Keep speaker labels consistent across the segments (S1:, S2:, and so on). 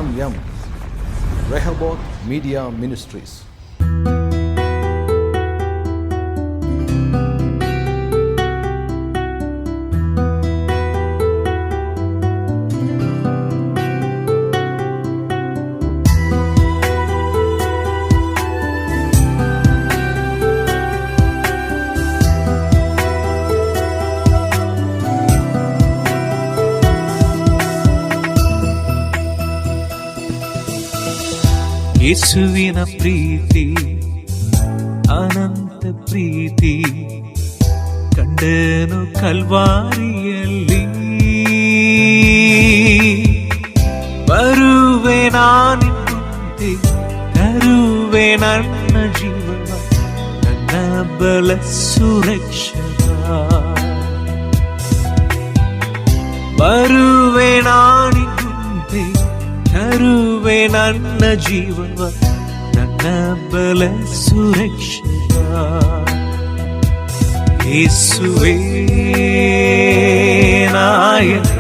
S1: RMM Rehoboth Media Ministries.
S2: ಯೇಸುವಿನ ಪ್ರೀತಿ ಅನಂತ ಪ್ರೀತಿ ಕಂಡನು ಕಲ್ವಾರಿಯಲ್ಲಿ. ಬರುವೆ ನಾನಿಂತೆ ತರುವೆ ನನ್ನ ಜೀವನ ನನ್ನ ಬಲ ಸುರಕ್ಷಕ. ಬರುವೆ ನಾನಿಂತೆ ತರುವೆ ನನ್ನ ಜೀವನ ನನ್ನ ಬಲ ಸುರಕ್ಷಕ. ಯೇಸುವೇ ನಾಯಕ,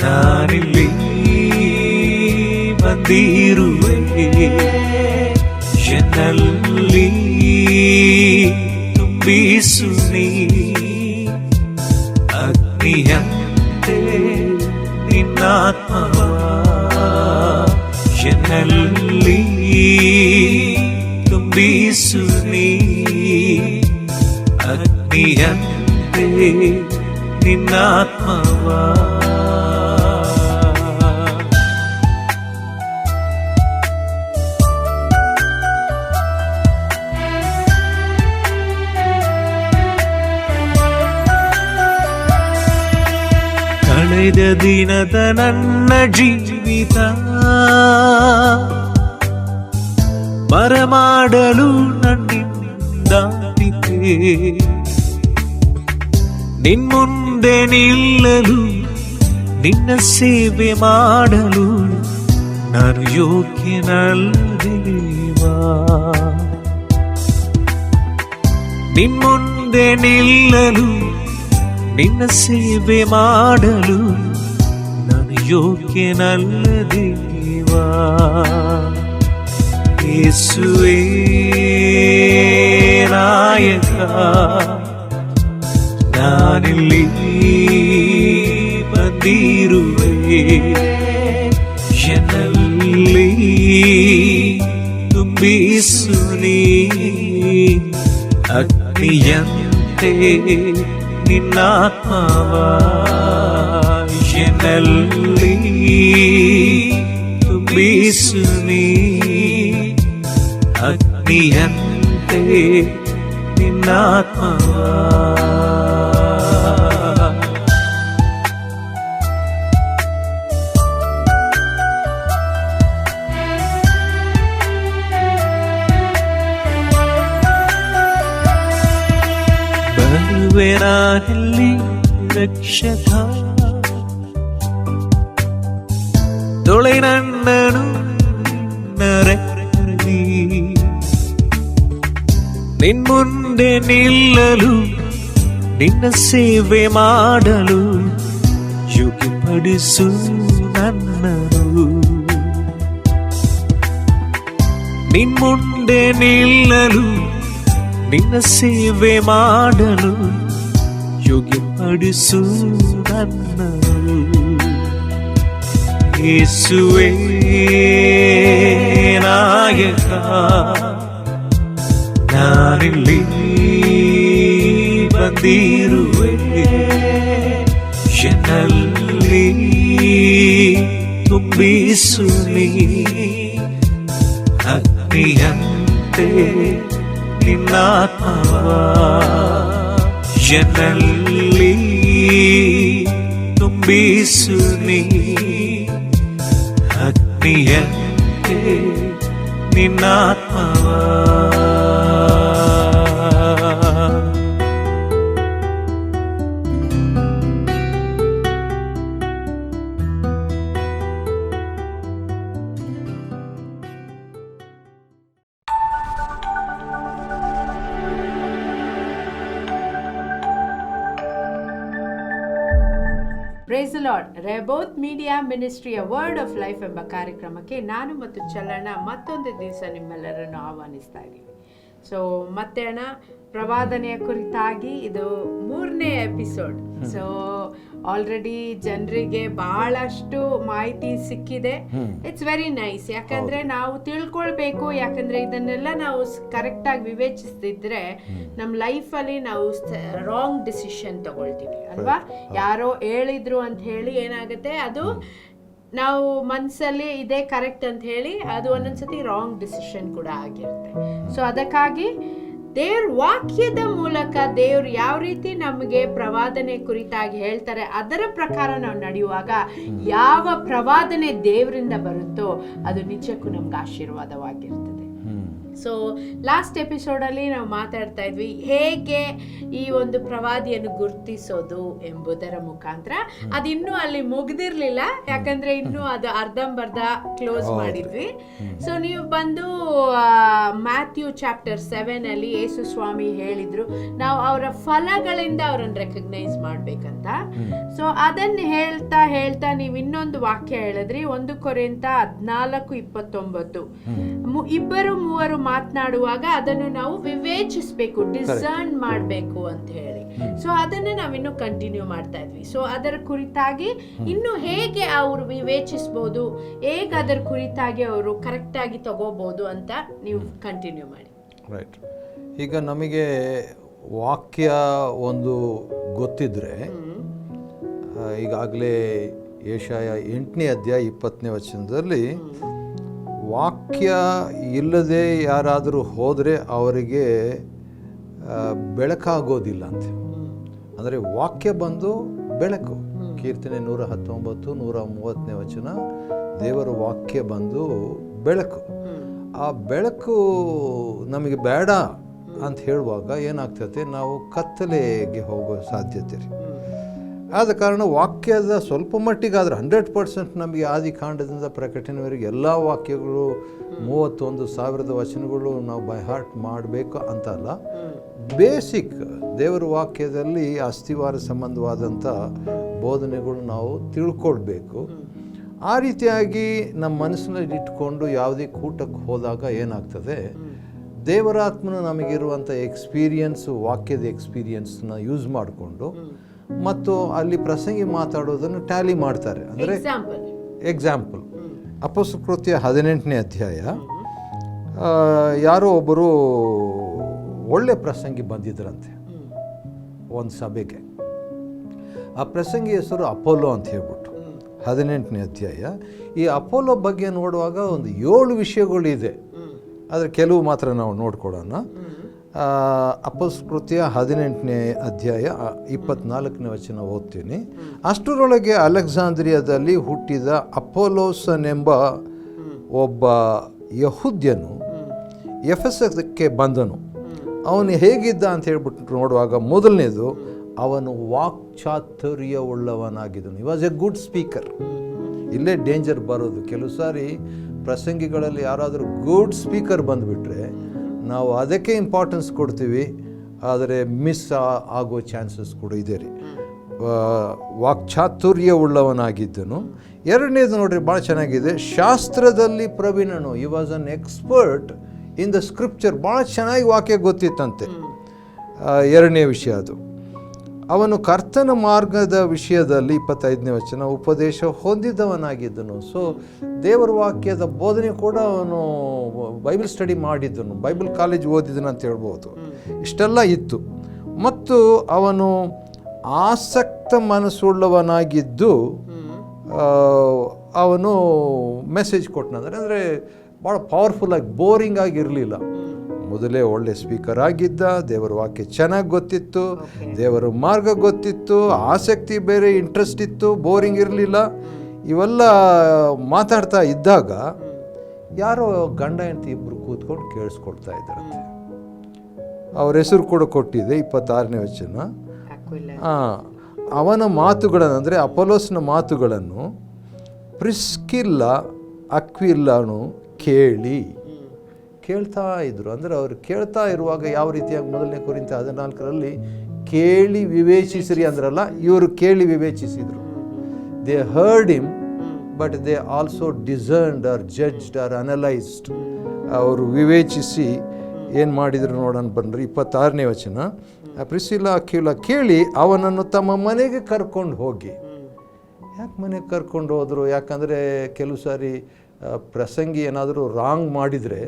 S2: ನಾನಿಲ್ಲಿ ಬಂದಿರುವೆ. ಎನ್ನಲ್ಲಿ ತುಂಬಿಸು ನೀ ಅಗ್ನಿಯಂತೆ ನಿನ್ನಾತ್ಮವ. ಎನ್ನಲ್ಲಿ ತುಂಬಿಸು ನೀ ಅಗ್ನಿಯಂತೆ ನಿನ್ನಾತ್ಮವ. ಕಳೆದ ದಿನದ ನನ್ನ ಜೀವಿತ ಬರಮಾಡಲು ನನ್ನಿಂದಾಯಿತೆ. ನಿನ್ಮುಂದೆ ನಿಲ್ಲಲು ನಿನ್ನ ಸೇವೆ ಮಾಡಲು ನಾನು ಯೋಗ್ಯನಲ್ಲದೇವಾ. ನಿನ್ಮುಂದೆ ನಿಲ್ಲಲು ನಿನ್ನ ಸೇವೆ ಮಾಡಲು ನಾನು ಯೋಗ್ಯನಲ್ಲದೇವಾ. ಯೇಸುವೇ ನಾಯಕ, ನಾನಿಲ್ಲಿ ಬಂದಿರುವೆ. ಎನ್ನಲ್ಲಿ ತುಂಬಿಸು ನೀ ಅಗ್ನಿಯಂತೆ ನಿನ್ನಾತ್ಮವ. ಎನ್ನಲ್ಲಿ ತುಂಬಿಸು ನೀ ಅಗ್ನಿಯಂತೆ ನಿನ್ನಾತ್ಮವ. ಬರುವೆ ನಾನಿಲ್ಲಿ ರಕ್ಷಕ, ತೊಳೆ ನನ್ನನು ನರಕಿ. ನಿನ್ಮುಂದೆ ನಿಲ್ಲಲು ನಿನ್ನ ಸೇವೆ ಮಾಡಲು ಯೋಗ್ಯಪಡಿಸು ನನ್ನನು. ನಿನ್ಮುಂದೆ ನಿಲ್ಲಲು ನಿನ್ನ ಸೇವೆ ಮಾಡಲು ಯೋಗ್ಯಪಡಿಸು ನನ್ನನು. ಯೇಸುವೇ ನಾಯಕ, ನಾನಿಲ್ಲಿ ಬಂದಿರುವೆ. ಎನ್ನಲ್ಲಿ ತುಂಬಿಸು ನೀ ಅಗ್ನಿಯಂತೆ ನಿನ್ನಾತ್ಮವ. ಎನ್ನಲ್ಲಿ ತುಂಬಿಸು ನೀ ಅಗ್ನಿಯಂತೆ ನಿನ್ನಾತ್ಮವ.
S3: Praise the Lord. Rehoboth media ಮಿನಿಸ್ಟ್ರಿಯ ವರ್ಡ್ ಆಫ್ ಲೈಫ್ ಎಂಬ ಕಾರ್ಯಕ್ರಮಕ್ಕೆ ನಾನು ಮತ್ತು ಚಲನ ಮತ್ತೊಂದು ದಿವಸ ನಿಮ್ಮೆಲ್ಲರನ್ನು ಆಹ್ವಾನಿಸ್ತಾ ಇದ್ದೀವಿ. ಸೊ ಮತ್ತೆ ಅಣ್ಣ, ಪ್ರವಾದನೆಯ ಕುರಿತಾಗಿ ಇದು 3ನೇ ಎಪಿಸೋಡ್. ಸೊ ಆಲ್ರೆಡಿ ಜನರಿಗೆ ಬಹಳಷ್ಟು ಮಾಹಿತಿ ಸಿಕ್ಕಿದೆ. It's very nice. ಯಾಕಂದ್ರೆ ನಾವು ತಿಳ್ಕೊಳ್ಬೇಕು. ಯಾಕಂದ್ರೆ ಇದನ್ನೆಲ್ಲ ನಾವು ಕರೆಕ್ಟಾಗಿ ವಿವೇಚಿಸ್ತಿದ್ರೆ ನಮ್ಮ ಲೈಫಲ್ಲಿ ನಾವು ರಾಂಗ್ ಡಿಸಿಷನ್ ತಗೊಳ್ತೀವಿ ಅಲ್ವಾ. ಯಾರೋ ಹೇಳಿದ್ರು ಅಂತ ಹೇಳಿ ಏನಾಗುತ್ತೆ, ಅದು ನಾವು ಮನಸ್ಸಲ್ಲಿ ಇದೇ ಕರೆಕ್ಟ್ ಅಂತ ಹೇಳಿ ಅದು ಒಂದೊಂದ್ಸತಿ ರಾಂಗ್ ಡಿಸಿಷನ್ ಕೂಡ ಆಗಿರುತ್ತೆ. ಸೊ ಅದಕ್ಕಾಗಿ ದೇವ್ರ ವಾಕ್ಯದ ಮೂಲಕ ದೇವ್ರು ಯಾವ ರೀತಿ ನಮಗೆ ಪ್ರವಾದನೆ ಕುರಿತಾಗಿ ಹೇಳ್ತಾರೆ ಅದರ ಪ್ರಕಾರ ನಾವು ನಡೆಯುವಾಗ ಯಾವ ಪ್ರವಾದನೆ ದೇವರಿಂದ ಬರುತ್ತೋ ಅದು ನಿಜಕ್ಕೂ ನಮ್ಗೆ ಆಶೀರ್ವಾದವಾಗಿರ್ತದೆ. ಸೊ ಲಾಸ್ಟ್ ಎಪಿಸೋಡಲ್ಲಿ ನಾವು ಮಾತಾಡ್ತಾ ಇದ್ವಿ ಹೇಗೆ ಈ ಒಂದು ಪ್ರವಾದಿಯನ್ನು ಗುರುತಿಸೋದು ಎಂಬುದರ ಮುಖಾಂತರ. ಅದಿನ್ನೂ ಅಲ್ಲಿ ಮುಗ್ದಿರ್ಲಿಲ್ಲ, ಯಾಕಂದ್ರೆ ಇನ್ನೂ ಅದು ಅರ್ಧಂಬರ್ಧ ಕ್ಲೋಸ್ ಮಾಡಿದ್ವಿ. ಸೊ ನೀವು ಬಂದು ಮ್ಯಾಥ್ಯೂ ಚಾಪ್ಟರ್ 7 ಅಲ್ಲಿ ಯೇಸು ಸ್ವಾಮಿ ಹೇಳಿದ್ರು ನಾವು ಅವರ ಫಲಗಳಿಂದ ಅವರನ್ನು ರೆಕಗ್ನೈಸ್ ಮಾಡ್ಬೇಕಂತ. ಸೊ ಅದನ್ನ ಹೇಳ್ತಾ ನೀವು ಇನ್ನೊಂದು ವಾಕ್ಯ ಹೇಳಿದ್ರಿ, 1 ಕೊರಿಂಥ 14:29. ಇಬ್ಬರು ಮೂವರು ಮಾತನಾಡುವಾಗ ಅದನ್ನು ನಾವು ವಿವೇಚಿಸಬೇಕು, ಡಿಸರ್ನ್ ಮಾಡಬೇಕು ಅಂತ ಹೇಳಿ. ಸೊ ಅದನ್ನ ನಾವಿನ್ನು ಕಂಟಿನ್ಯೂ ಮಾಡ್ತಾ ಇದ್ವಿ. ಸೊ ಅದರ ಕುರಿತಾಗಿ ಇನ್ನು ಹೇಗೆ ಅವರು ವಿವೇಚಿಸಬಹುದು, ಹೇಗೆ ಅದರ ಕುರಿತಾಗಿ ಅವರು ಕರೆಕ್ಟ್ ಆಗಿ ತಗೋಬಹುದು ಅಂತ ನೀವು ಕಂಟಿನ್ಯೂ ಮಾಡಿ.
S1: ರೈಟ್. ಈಗ ನಮಗೆ ವಾಕ್ಯ ಒಂದು ಗೊತ್ತಿದ್ರೆ, ಈಗಾಗಲೇ ಯೆಶಾಯ 8ನೇ ಅಧ್ಯಾಯ 20ನೇ ವಚನದಲ್ಲಿ ವಾಕ್ಯ ಇಲ್ಲದೆ ಯಾರಾದರೂ ಹೋದರೆ ಅವರಿಗೆ ಬೆಳಕಾಗೋದಿಲ್ಲ ಅಂತ. ಅಂದರೆ ವಾಕ್ಯ ಬಂದು ಬೆಳಕು. ಕೀರ್ತನೆ 119 130ನೇ ವಚನ, ದೇವರ ವಾಕ್ಯ ಬಂದು ಬೆಳಕು. ಆ ಬೆಳಕು ನಮಗೆ ಬೇಡ ಅಂತ ಹೇಳುವಾಗ ಏನಾಗ್ತದೆ, ನಾವು ಕತ್ತಲೆಗೆ ಹೋಗೋ ಸಾಧ್ಯತೆ ರೀ. ಆದ ಕಾರಣ ವಾಕ್ಯದ ಸ್ವಲ್ಪ ಮಟ್ಟಿಗಾದ್ರೆ 100% ನಮಗೆ ಆದಿಕಾಂಡದಿಂದ ಪ್ರಕಟಣೆವರೆಗೆ ಎಲ್ಲ ವಾಕ್ಯಗಳು 31,000 ವಚನಗಳು ನಾವು ಬೈ ಹಾರ್ಟ್ ಮಾಡಬೇಕು ಅಂತ ಅಲ್ಲ. ಬೇಸಿಕ್ ದೇವರ ವಾಕ್ಯದಲ್ಲಿ ಅಸ್ಥಿವಾರ ಸಂಬಂಧವಾದಂಥ ಬೋಧನೆಗಳು ನಾವು ತಿಳ್ಕೊಳ್ಬೇಕು. ಆ ರೀತಿಯಾಗಿ ನಮ್ಮ ಮನಸ್ಸಿನಲ್ಲಿ ಇಟ್ಕೊಂಡು ಯಾವುದೇ ಕೂಟಕ್ಕೆ ಹೋದಾಗ ಏನಾಗ್ತದೆ, ದೇವರಾತ್ಮನು ನಮಗಿರುವಂಥ ಎಕ್ಸ್ಪೀರಿಯನ್ಸು, ವಾಕ್ಯದ ಎಕ್ಸ್ಪೀರಿಯನ್ಸ್ನ ಯೂಸ್ ಮಾಡಿಕೊಂಡು ಮತ್ತು ಅಲ್ಲಿ ಪ್ರಸಂಗಿ ಮಾತಾಡೋದನ್ನು ಟ್ಯಾಲಿ ಮಾಡ್ತಾರೆ. ಅಂದರೆ ಎಕ್ಸಾಂಪಲ್ ಅಪೊಸ್ತಲ ಕೃತ್ಯ 18ನೇ ಅಧ್ಯಾಯ, ಯಾರೋ ಒಬ್ಬರು ಒಳ್ಳೆ ಪ್ರಸಂಗಿ ಬಂದಿದ್ರಂತೆ ಒಂದು ಸಭೆಗೆ. ಆ ಪ್ರಸಂಗಿ ಹೆಸರು ಅಪೋಲೋ ಅಂತ ಹೇಳ್ಬಿಟ್ಟು 18ನೇ ಅಧ್ಯಾಯ. ಈ ಅಪೋಲೋ ಬಗ್ಗೆ ನೋಡುವಾಗ ಒಂದು 7 ವಿಷಯಗಳಿದೆ, ಆದರೆ ಕೆಲವು ಮಾತ್ರ ನಾವು ನೋಡ್ಕೊಳ್ಳೋಣ. ಅಪೊಸ್ತಲ ಕೃತ್ಯ 18ನೇ ಅಧ್ಯಾಯ 24ನೇ ವಚನ ಓದ್ತೀನಿ. ಅಷ್ಟರೊಳಗೆ ಅಲೆಕ್ಸಾಂದ್ರಿಯಾದಲ್ಲಿ ಹುಟ್ಟಿದ ಅಪೋಲೋಸನೆಂಬ ಒಬ್ಬ ಯಹೂದ್ಯನು ಎಫೆಸಕ್ಕೆ ಬಂದನು. ಅವನು ಹೇಗಿದ್ದ ಅಂತ ಹೇಳ್ಬಿಟ್ಟು ನೋಡುವಾಗ ಮೊದಲನೇದು, ಅವನು ವಾಕ್ಚಾತುರ್ಯವುಳ್ಳವನಾಗಿದ್ದನು. He was a good speaker. ಇಲ್ಲೇ ಡೇಂಜರ್ ಬರೋದು, ಕೆಲವು ಸಾರಿ ಪ್ರಸಂಗಿಗಳಲ್ಲಿ ಯಾರಾದರೂ ಗುಡ್ ಸ್ಪೀಕರ್ ಬಂದುಬಿಟ್ರೆ ನಾವು ಅದಕ್ಕೆ ಇಂಪಾರ್ಟೆನ್ಸ್ ಕೊಡ್ತೀವಿ, ಆದರೆ ಮಿಸ್ ಆಗೋ ಚಾನ್ಸಸ್ ಕೂಡ ಇದೆ ರೀ. ವಾಕ್ಚಾತುರ್ಯವುಳ್ಳವನಾಗಿದ್ದನು. ಎರಡನೇದು ನೋಡ್ರಿ, ಭಾಳ ಚೆನ್ನಾಗಿದೆ, ಶಾಸ್ತ್ರದಲ್ಲಿ ಪ್ರವೀಣನು. ಈ was an expert in the scripture. ಭಾಳ ಚೆನ್ನಾಗಿ ವಾಕ್ಯ ಗೊತ್ತಿತ್ತಂತೆ. ಎರಡನೇ ವಿಷಯ ಅದು. ಅವನು ಕರ್ತನ ಮಾರ್ಗದ ವಿಷಯದಲ್ಲಿ 25ನೇ ವಚನ ಉಪದೇಶ ಹೊಂದಿದ್ದವನಾಗಿದ್ದನು. ಸೊ ದೇವರ ವಾಕ್ಯದ ಬೋಧನೆ ಕೂಡ ಅವನು ಬೈಬಲ್ ಸ್ಟಡಿ ಮಾಡಿದ್ದನು, ಬೈಬಲ್ ಕಾಲೇಜ್ ಓದಿದನು ಅಂತ ಹೇಳ್ಬೋದು. ಇಷ್ಟೆಲ್ಲ ಇತ್ತು. ಮತ್ತು ಅವನು ಆಸಕ್ತ ಮನಸ್ಸುಳ್ಳವನಾಗಿದ್ದು ಅವನು ಮೆಸೇಜ್ ಕೊಟ್ಟನಂದರೆ, ಅಂದರೆ ಭಾಳ ಪವರ್ಫುಲ್ಲಾಗಿ, ಬೋರಿಂಗ್ ಆಗಿರಲಿಲ್ಲ. ಮೊದಲೇ ಒಳ್ಳೆ ಸ್ಪೀಕರ್ ಆಗಿದ್ದ, ದೇವರ ವಾಕ್ಯ ಚೆನ್ನಾಗಿ ಗೊತ್ತಿತ್ತು, ದೇವರ ಮಾರ್ಗ ಗೊತ್ತಿತ್ತು, ಆಸಕ್ತಿ ಬೇರೆ, ಇಂಟ್ರೆಸ್ಟ್ ಇತ್ತು, ಬೋರಿಂಗ್ ಇರಲಿಲ್ಲ. ಇವೆಲ್ಲ ಮಾತಾಡ್ತಾ ಇದ್ದಾಗ ಯಾರೋ ಗಂಡ ಹೆಂಡತಿ ಇಬ್ಬರು ಕೂತ್ಕೊಂಡು ಕೇಳಿಸ್ಕೊಳ್ತಾ ಇದ್ದಾರಂತೆ. ಅವ್ರ ಹೆಸರು ಕೂಡ ಕೊಟ್ಟಿದೆ 26ನೇ ವಚನ. ಅವನ ಮಾತುಗಳನ್ನು, ಅಂದರೆ ಅಪೊಲೋಸ್ನ ಮಾತುಗಳನ್ನು ಪ್ರಿಸ್ಕಿಲ್ಲ ಅಕ್ವಿಲ್ಲನು ಕೇಳ್ತಾ ಇದ್ರು. ಅಂದರೆ ಅವರು ಕೇಳ್ತಾ ಇರುವಾಗ ಯಾವ ರೀತಿಯಾಗಿ 1 ಕೊರಿಂಥ 14ರಲ್ಲಿ ಕೇಳಿ ವಿವೇಚಿಸಿರಿ ಅಂದ್ರಲ್ಲ, ಇವರು ಕೇಳಿ ವಿವೇಚಿಸಿದರು. They heard him but they also discerned or judged or analysed. ಅವರು ವಿವೇಚಿಸಿ ಏನು ಮಾಡಿದ್ರು ನೋಡೋಣ ಬನ್ನಿರಿ. 26ನೇ ವಚನ. ಪ್ರಿಸಿಲ್ಲ ಅಕ್ಯುಲ ಕೇಳಿ ಅವನನ್ನು ತಮ್ಮ ಮನೆಗೆ ಕರ್ಕೊಂಡು ಹೋಗಿ. ಯಾಕೆ ಮನೆಗೆ ಕರ್ಕೊಂಡು ಹೋದರು? ಯಾಕಂದರೆ ಕೆಲವು ಸಾರಿ ಪ್ರಸಂಗಿ ಏನಾದರೂ ರಾಂಗ್ ಮಾಡಿದರೆ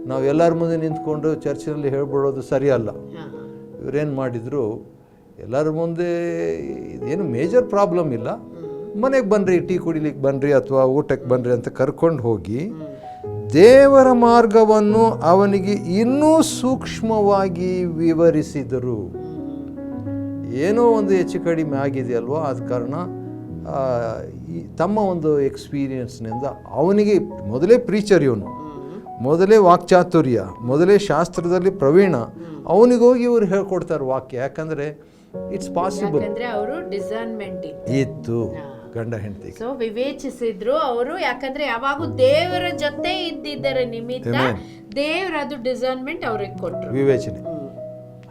S1: ನಾವು ಎಲ್ಲರ ಮುಂದೆ ನಿಂತ್ಕೊಂಡು ಚರ್ಚಿನಲ್ಲಿ ಹೇಳ್ಬಿಡೋದು ಸರಿಯಲ್ಲ. ಇವರೇನು ಮಾಡಿದರು, ಎಲ್ಲರ ಮುಂದೆ ಏನು ಮೇಜರ್ ಪ್ರಾಬ್ಲಮ್ ಇಲ್ಲ, ಮನೆಗೆ ಬನ್ನಿರಿ, ಟೀ ಕುಡಿಲಿಕ್ಕೆ ಬನ್ನಿರಿ ಅಥವಾ ಊಟಕ್ಕೆ ಬನ್ನಿರಿ ಅಂತ ಕರ್ಕೊಂಡು ಹೋಗಿ ದೇವರ ಮಾರ್ಗವನ್ನು ಅವನಿಗೆ ಇನ್ನೂ ಸೂಕ್ಷ್ಮವಾಗಿ ವಿವರಿಸಿದರು. ಏನೋ ಒಂದು ಹೆಚ್ಚು ಕಡಿಮೆ ಆಗಿದೆಯಲ್ವ, ಆದ ಕಾರಣ ತಮ್ಮ ಒಂದು ಎಕ್ಸ್ಪೀರಿಯನ್ಸ್ನಿಂದ ಅವನಿಗೆ ಮೊದಲೇ ಪ್ರೀಚರ್, ಇವನು ಮೊದಲೇ ವಾಕ್ಚಾತುರ್ಯ, ಮೊದಲೇ ಶಾಸ್ತ್ರದಲ್ಲಿ ಪ್ರವೀಣ, ಅವನಿಗೋಗಿ ಇವರು ಹೇಳ್ಕೊಡ್ತಾರೆ ವಾಕ್ಯ. ಯಾಕಂದರೆ ಇಟ್ಸ್ ಪಾಸಿಬಲ್,
S3: ಅವರು ಡಿಸರ್ನ್ಮೆಂಟ್
S1: ಇತ್ತು ಗಂಡ ಹೆಂಡತಿ.
S3: ಸೊ ವಿವೇಚಿಸಿದ್ರು ಅವರು, ಯಾಕಂದ್ರೆ ಯಾವಾಗೂ ದೇವರ ಜೊತೆ ಇದ್ದಿದ್ದರ ನಿಮಿತ್ತ ದೇವರದು ಡಿಸರ್ನ್ಮೆಂಟ್ ಅವ್ರಿಗೆ ಕೊಟ್ಟರು,
S1: ವಿವೇಚನೆ.